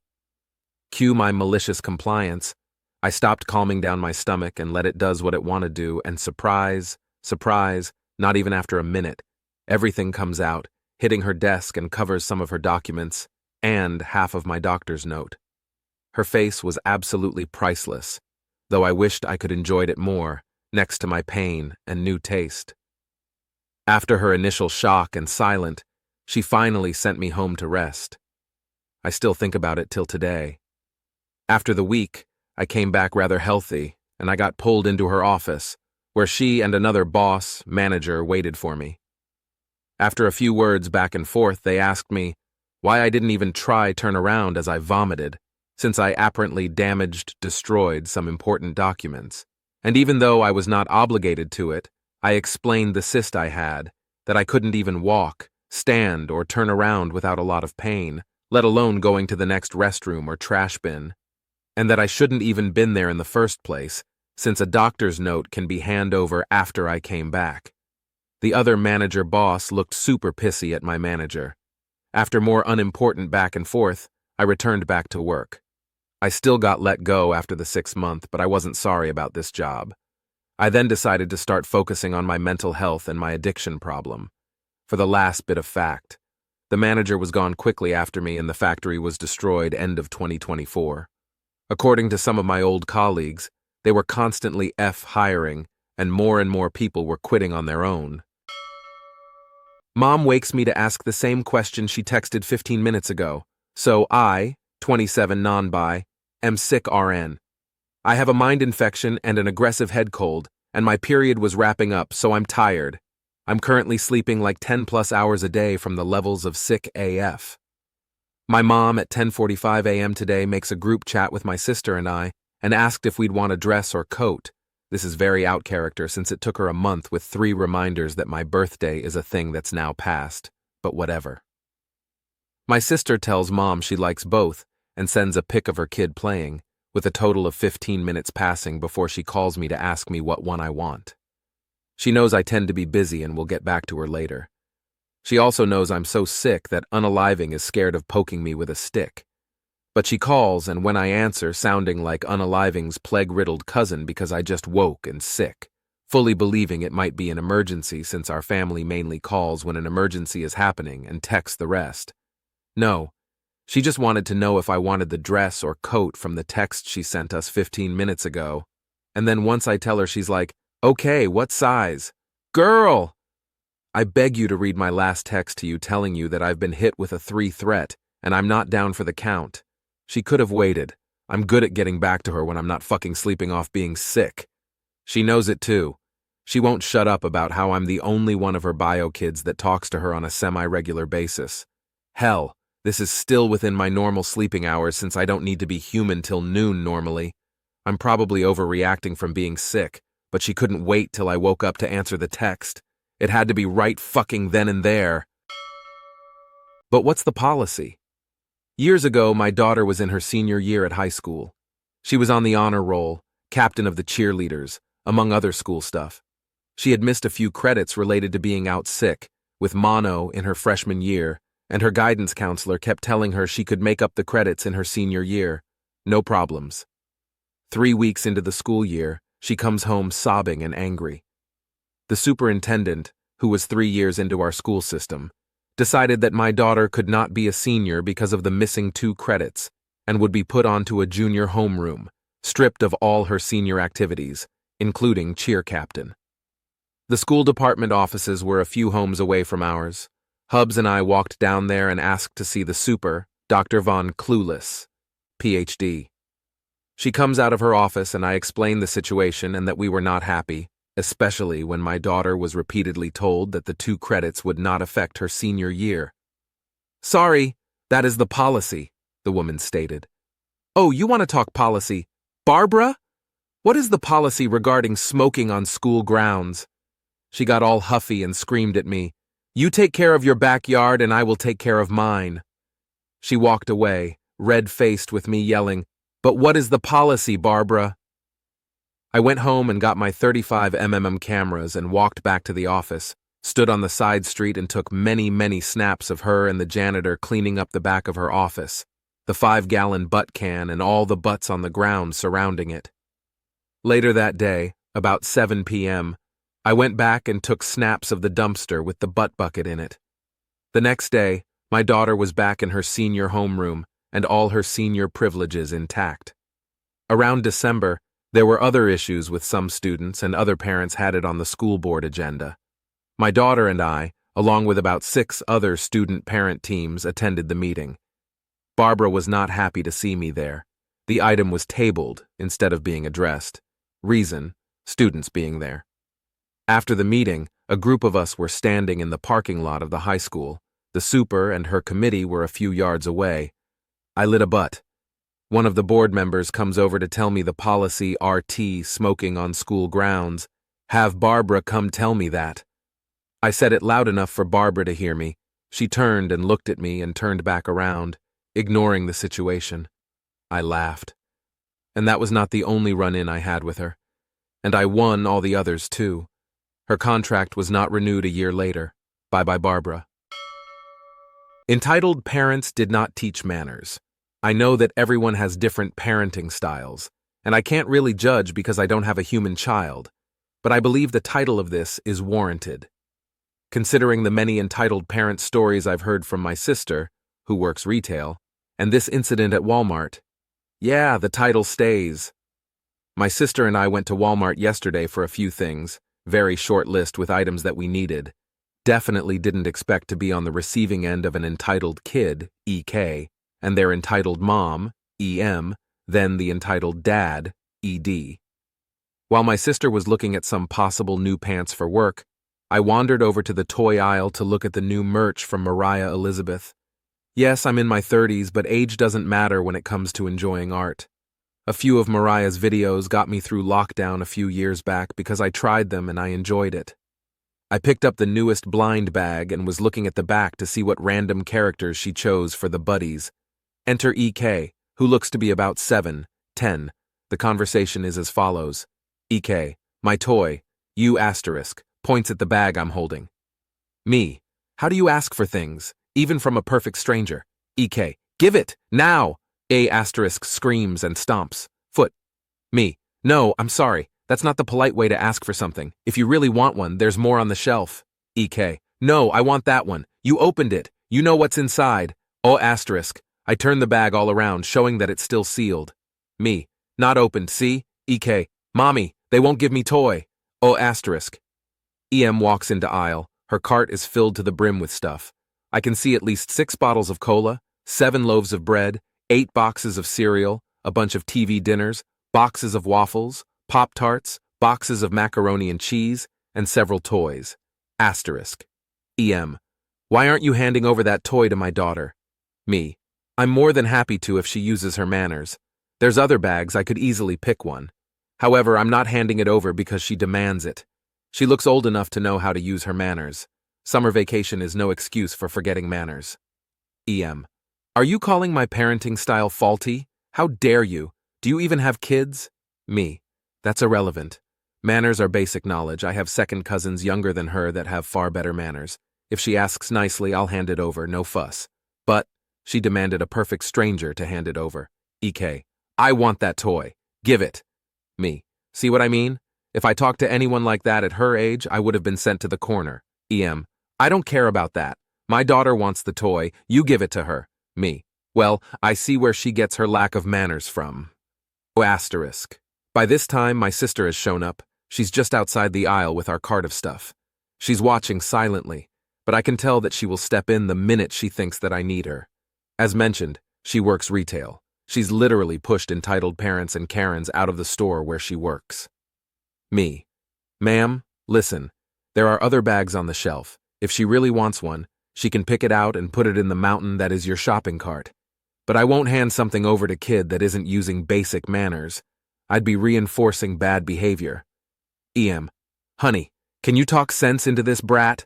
S1: Cue my malicious compliance. I stopped calming down my stomach and let it does what it wanted to do, and surprise, not even after a minute, everything comes out, hitting her desk and covers some of her documents and half of my doctor's note. Her face was absolutely priceless, though I wished I could enjoyed it more, next to my pain and new taste. After her initial shock and silent, she finally sent me home to rest. I still think about it till today. After the week, I came back rather healthy, and I got pulled into her office, where she and another manager waited for me. After a few words back and forth, they asked me why I didn't even try turn around as I vomited, since I apparently destroyed some important documents. And even though I was not obligated to it, I explained the cyst I had, that I couldn't even walk, stand, or turn around without a lot of pain, let alone going to the next restroom or trash bin, and that I shouldn't even been there in the first place, since a doctor's note can be handed over after I came back. The other manager looked super pissy at my manager. After more unimportant back and forth, I returned back to work. I still got let go after the 6th month, but I wasn't sorry about this job. I then decided to start focusing on my mental health and my addiction problem. For the last bit of fact, the manager was gone quickly after me and the factory was destroyed end of 2024. According to some of my old colleagues, they were constantly hiring and more people were quitting on their own. Mom wakes me to ask the same question she texted 15 minutes ago. So I, 27 non-bi, am sick RN. I have a mind infection and an aggressive head cold, and my period was wrapping up, so I'm tired. I'm currently sleeping like 10 plus hours a day from the levels of sick AF. My mom at 10:45 a.m. today makes a group chat with my sister and I, and asked if we'd want a dress or coat. This is very out character since it took her a month with 3 reminders that my birthday is a thing that's now past, but whatever. My sister tells Mom she likes both and sends a pic of her kid playing, with a total of 15 minutes passing before she calls me to ask me what one I want. She knows I tend to be busy and will get back to her later. She also knows I'm so sick that Unaliving is scared of poking me with a stick. But she calls, and when I answer, sounding like Unaliving's plague-riddled cousin because I just woke and sick, fully believing it might be an emergency since our family mainly calls when an emergency is happening and texts the rest. No, she just wanted to know if I wanted the dress or coat from the text she sent us 15 minutes ago. And then once I tell her, she's like, "Okay, what size?" Girl! I beg you to read my last text to you telling you that I've been hit with a 3 threat, and I'm not down for the count. She could have waited. I'm good at getting back to her when I'm not fucking sleeping off being sick. She knows it too. She won't shut up about how I'm the only one of her bio kids that talks to her on a semi-regular basis. Hell, this is still within my normal sleeping hours since I don't need to be human till noon normally. I'm probably overreacting from being sick, but she couldn't wait till I woke up to answer the text. It had to be right fucking then and there. But what's the policy? Years ago, my daughter was in her senior year at high school. She was on the honor roll, captain of the cheerleaders, among other school stuff. She had missed a few credits related to being out sick, with mono in her freshman year, and her guidance counselor kept telling her she could make up the credits in her senior year. No problems. 3 weeks into the school year, she comes home sobbing and angry. The superintendent, who was 3 years into our school system, decided that my daughter could not be a senior because of the missing 2 credits and would be put onto a junior homeroom, stripped of all her senior activities, including cheer captain. The school department offices were a few homes away from ours. Hubs and I walked down there and asked to see the super, Dr. Von Clueless, Ph.D. She comes out of her office and I explained the situation and that we were not happy, especially when my daughter was repeatedly told that the 2 credits would not affect her senior year. "Sorry, that is the policy," the woman stated. "Oh, you want to talk policy? Barbara? What is the policy regarding smoking on school grounds?" She got all huffy and screamed at me, "You take care of your backyard and I will take care of mine." She walked away, red-faced with me yelling, "But what is the policy, Barbara?" I went home and got my 35mm cameras and walked back to the office, stood on the side street and took many snaps of her and the janitor cleaning up the back of her office, the 5-gallon butt can and all the butts on the ground surrounding it. Later that day, about 7 p.m., I went back and took snaps of the dumpster with the butt bucket in it. The next day, my daughter was back in her senior homeroom and all her senior privileges intact. Around December, there were other issues with some students and other parents had it on the school board agenda. My daughter and I, along with about 6 other student-parent teams, attended the meeting. Barbara was not happy to see me there. The item was tabled instead of being addressed. Reason, students being there. After the meeting, a group of us were standing in the parking lot of the high school. The super and her committee were a few yards away. I lit a butt. One of the board members comes over to tell me the policy RT smoking on school grounds. Have Barbara come tell me that. I said it loud enough for Barbara to hear me. She turned and looked at me and turned back around, ignoring the situation. I laughed. And that was not the only run-in I had with her. And I won all the others too. Her contract was not renewed a year later. Bye-bye, Barbara. Entitled Parents Did Not Teach Manners. I know that everyone has different parenting styles, and I can't really judge because I don't have a human child, but I believe the title of this is warranted. Considering the many entitled parent stories I've heard from my sister, who works retail, and this incident at Walmart, yeah, the title stays. My sister and I went to Walmart yesterday for a few things, very short list with items that we needed. Definitely didn't expect to be on the receiving end of an entitled kid, EK, and their entitled mom, EM, then the entitled dad, ED. While my sister was looking at some possible new pants for work, I wandered over to the toy aisle to look at the new merch from Mariah Elizabeth. Yes, I'm in my 30s, but age doesn't matter when it comes to enjoying art. A few of Mariah's videos got me through lockdown a few years back because I tried them and I enjoyed it. I picked up the newest blind bag and was looking at the back to see what random characters she chose for the buddies. Enter EK, who looks to be about 7, 10. The conversation is as follows. EK, my toy, you asterisk, points at the bag I'm holding. Me, how do you ask for things, even from a perfect stranger? EK, give it, now! A asterisk screams and stomps. Foot. Me, no, I'm sorry, that's not the polite way to ask for something. If you really want one, there's more on the shelf. EK, no, I want that one. You opened it. You know what's inside. O asterisk. I turn the bag all around, showing that it's still sealed. Me, not opened, see? EK, mommy, they won't give me toy. O asterisk. EM walks into aisle. Her cart is filled to the brim with stuff. I can see at least 6 bottles of cola, 7 loaves of bread, 8 boxes of cereal, a bunch of TV dinners, boxes of waffles, Pop-Tarts, boxes of macaroni and cheese, and several toys. Asterisk. EM, why aren't you handing over that toy to my daughter? Me, I'm more than happy to if she uses her manners. There's other bags, I could easily pick one. However, I'm not handing it over because she demands it. She looks old enough to know how to use her manners. Summer vacation is no excuse for forgetting manners. EM, are you calling my parenting style faulty? How dare you? Do you even have kids? Me, that's irrelevant. Manners are basic knowledge. I have second cousins younger than her that have far better manners. If she asks nicely, I'll hand it over, no fuss. But she demanded a perfect stranger to hand it over. EK, I want that toy. Give it. Me, see what I mean? If I talked to anyone like that at her age, I would have been sent to the corner. EM, I don't care about that. My daughter wants the toy, you give it to her. Me. Well, I see where she gets her lack of manners from. Oh, asterisk. By this time, my sister has shown up. She's just outside the aisle with our cart of stuff. She's watching silently, but I can tell that she will step in the minute she thinks that I need her. As mentioned, she works retail. She's literally pushed entitled parents and Karens out of the store where she works. Me. Ma'am, listen. There are other bags on the shelf. If she really wants one, she can pick it out and put it in the mountain that is your shopping cart. But I won't hand something over to kid that isn't using basic manners. I'd be reinforcing bad behavior. EM. Honey, can you talk sense into this brat?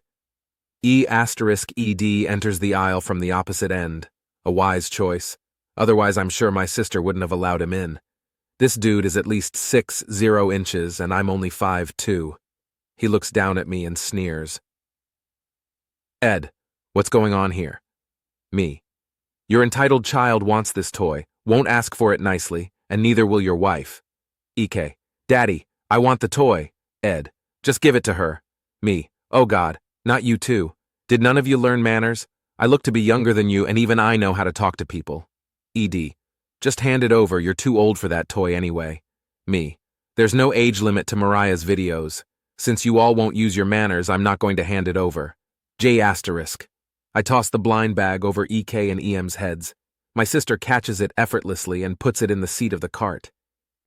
S1: E'ED enters the aisle from the opposite end. A wise choice. Otherwise, I'm sure my sister wouldn't have allowed him in. This dude is at least 6'0" inches and I'm only 5'2". He looks down at me and sneers. Ed, what's going on here? Me. Your entitled child wants this toy, won't ask for it nicely, and neither will your wife. EK. Daddy, I want the toy. Ed. Just give it to her. Me. Oh God, not you too. Did none of you learn manners? I look to be younger than you and even I know how to talk to people. ED. Just hand it over, you're too old for that toy anyway. Me. There's no age limit to Mariah's videos. Since you all won't use your manners, I'm not going to hand it over. J**. I toss the blind bag over EK and EM's heads. My sister catches it effortlessly and puts it in the seat of the cart.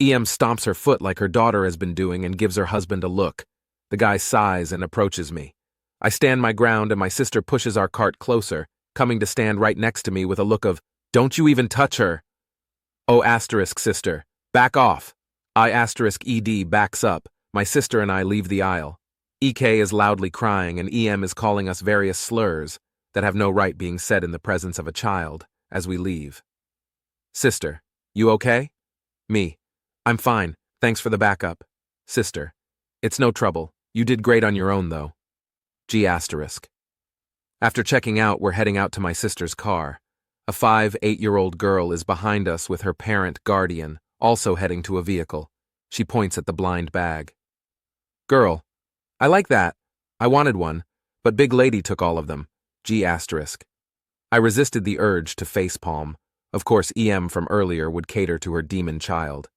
S1: EM stomps her foot like her daughter has been doing and gives her husband a look. The guy sighs and approaches me. I stand my ground and my sister pushes our cart closer, coming to stand right next to me with a look of, "Don't you even touch her." Oh asterisk sister, back off. I asterisk ED backs up. My sister and I leave the aisle. EK is loudly crying and EM is calling us various slurs that have no right being said in the presence of a child as we leave. Sister, you okay? Me. I'm fine, thanks for the backup. Sister. It's no trouble. You did great on your own, though. G**. After checking out, we're heading out to my sister's car. A 5-8-year-old girl is behind us with her parent guardian, also heading to a vehicle. She points at the blind bag. Girl. I like that. I wanted one, but big lady took all of them. G**. I resisted the urge to facepalm. Of course, EM from earlier would cater to her demon child.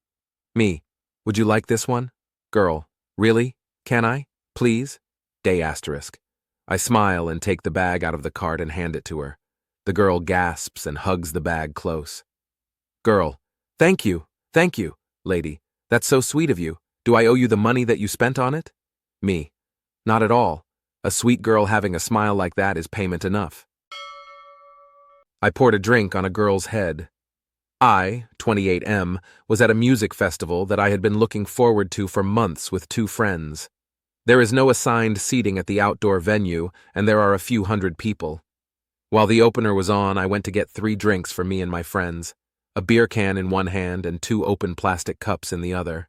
S1: Me. Would you like this one? Girl. Really? Can I? Please? Day*. I smile and take the bag out of the cart and hand it to her. The girl gasps and hugs the bag close. Girl. Thank you. Lady. That's so sweet of you. Do I owe you the money that you spent on it? Me. Not at all. A sweet girl having a smile like that is payment enough. I poured a drink on a girl's head. I, 28M, was at a music festival that I had been looking forward to for months with 2 friends. There is no assigned seating at the outdoor venue, and there are a few hundred people. While the opener was on, I went to get 3 drinks for me and my friends, a beer can in one hand and 2 open plastic cups in the other.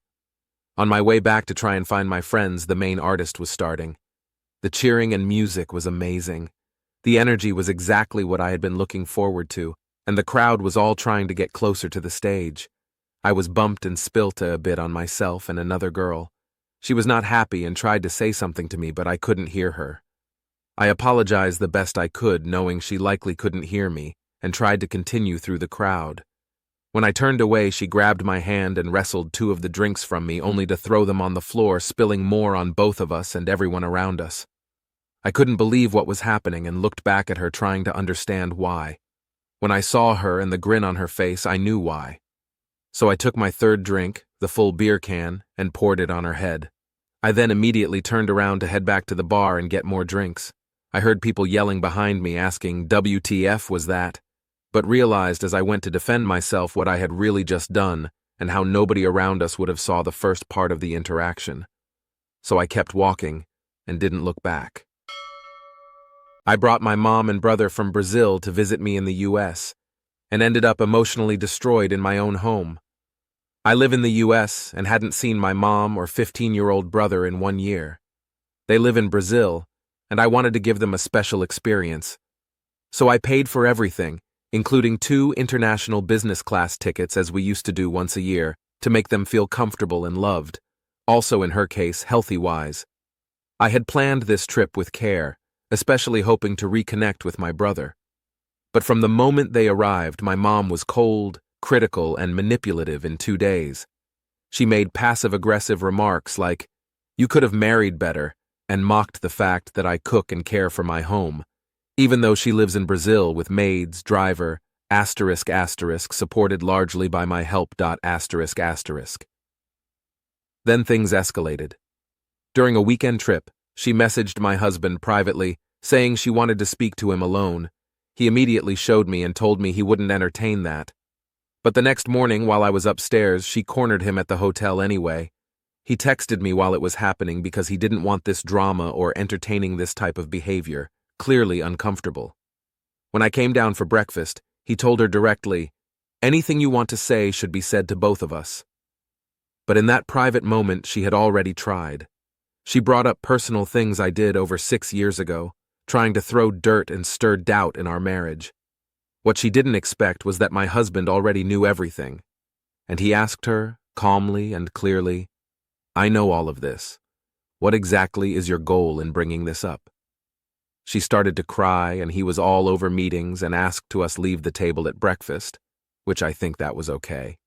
S1: On my way back to try and find my friends, the main artist was starting. The cheering and music was amazing. The energy was exactly what I had been looking forward to, and the crowd was all trying to get closer to the stage. I was bumped and spilt a bit on myself and another girl. She was not happy and tried to say something to me, but I couldn't hear her. I apologized the best I could, knowing she likely couldn't hear me, and tried to continue through the crowd. When I turned away, she grabbed my hand and wrestled 2 of the drinks from me, only to throw them on the floor, spilling more on both of us and everyone around us. I couldn't believe what was happening and looked back at her, trying to understand why. When I saw her and the grin on her face, I knew why. So I took my 3rd drink, the full beer can, and poured it on her head. I then immediately turned around to head back to the bar and get more drinks. I heard people yelling behind me, asking, "WTF was that?" but realized as I went to defend myself what I had really just done and how nobody around us would have saw the first part of the interaction. So I kept walking and didn't look back. I brought my mom and brother from Brazil to visit me in the US and ended up emotionally destroyed in my own home. I live in the US and hadn't seen my mom or 15-year-old brother in 1 year. They live in Brazil, and I wanted to give them a special experience. So I paid for everything, including 2 international business class tickets as we used to do once a year, to make them feel comfortable and loved, also in her case, healthy-wise. I had planned this trip with care, especially hoping to reconnect with my brother. But from the moment they arrived, my mom was cold, critical, and manipulative in 2 days. She made passive-aggressive remarks like, "You could have married better," and mocked the fact that I cook and care for my home, even though she lives in Brazil with maids, driver, supported largely by my help. Then things escalated. During a weekend trip, she messaged my husband privately, saying she wanted to speak to him alone. He immediately showed me and told me he wouldn't entertain that. But the next morning, while I was upstairs, she cornered him at the hotel anyway. He texted me while it was happening because he didn't want this drama or entertaining this type of behavior, clearly uncomfortable. When I came down for breakfast, he told her directly, "Anything you want to say should be said to both of us." But in that private moment, she had already tried. She brought up personal things I did over 6 years ago, trying to throw dirt and stir doubt in our marriage. What she didn't expect was that my husband already knew everything. And he asked her, calmly and clearly, "I know all of this. What exactly is your goal in bringing this up?" She started to cry, and he was all over meetings and asked to us leave the table at breakfast, which I think that was okay.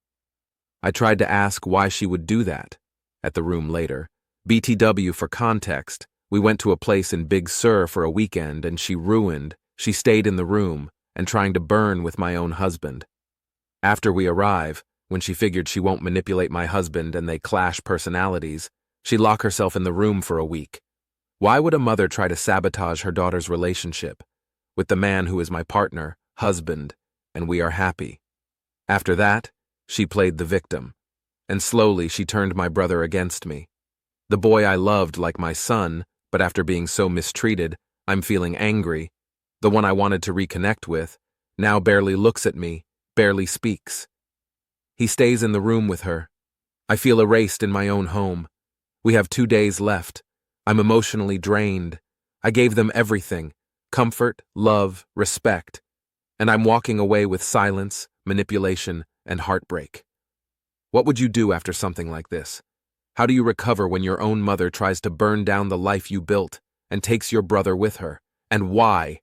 S1: I tried to ask why she would do that. At the room later, BTW for context, we went to a place in Big Sur for a weekend and she stayed in the room and trying to burn with my own husband. After we arrive, when she figured she won't manipulate my husband and they clash personalities, she'd lock herself in the room for a week. Why would a mother try to sabotage her daughter's relationship with the man who is my partner, husband, and we are happy? After that, she played the victim, and slowly she turned my brother against me. The boy I loved like my son, but after being so mistreated, I'm feeling angry. The one I wanted to reconnect with now barely looks at me, barely speaks. He stays in the room with her. I feel erased in my own home. We have 2 days left. I'm emotionally drained. I gave them everything: comfort, love, respect. And I'm walking away with silence, manipulation, and heartbreak. What would you do after something like this? How do you recover when your own mother tries to burn down the life you built and takes your brother with her? And why?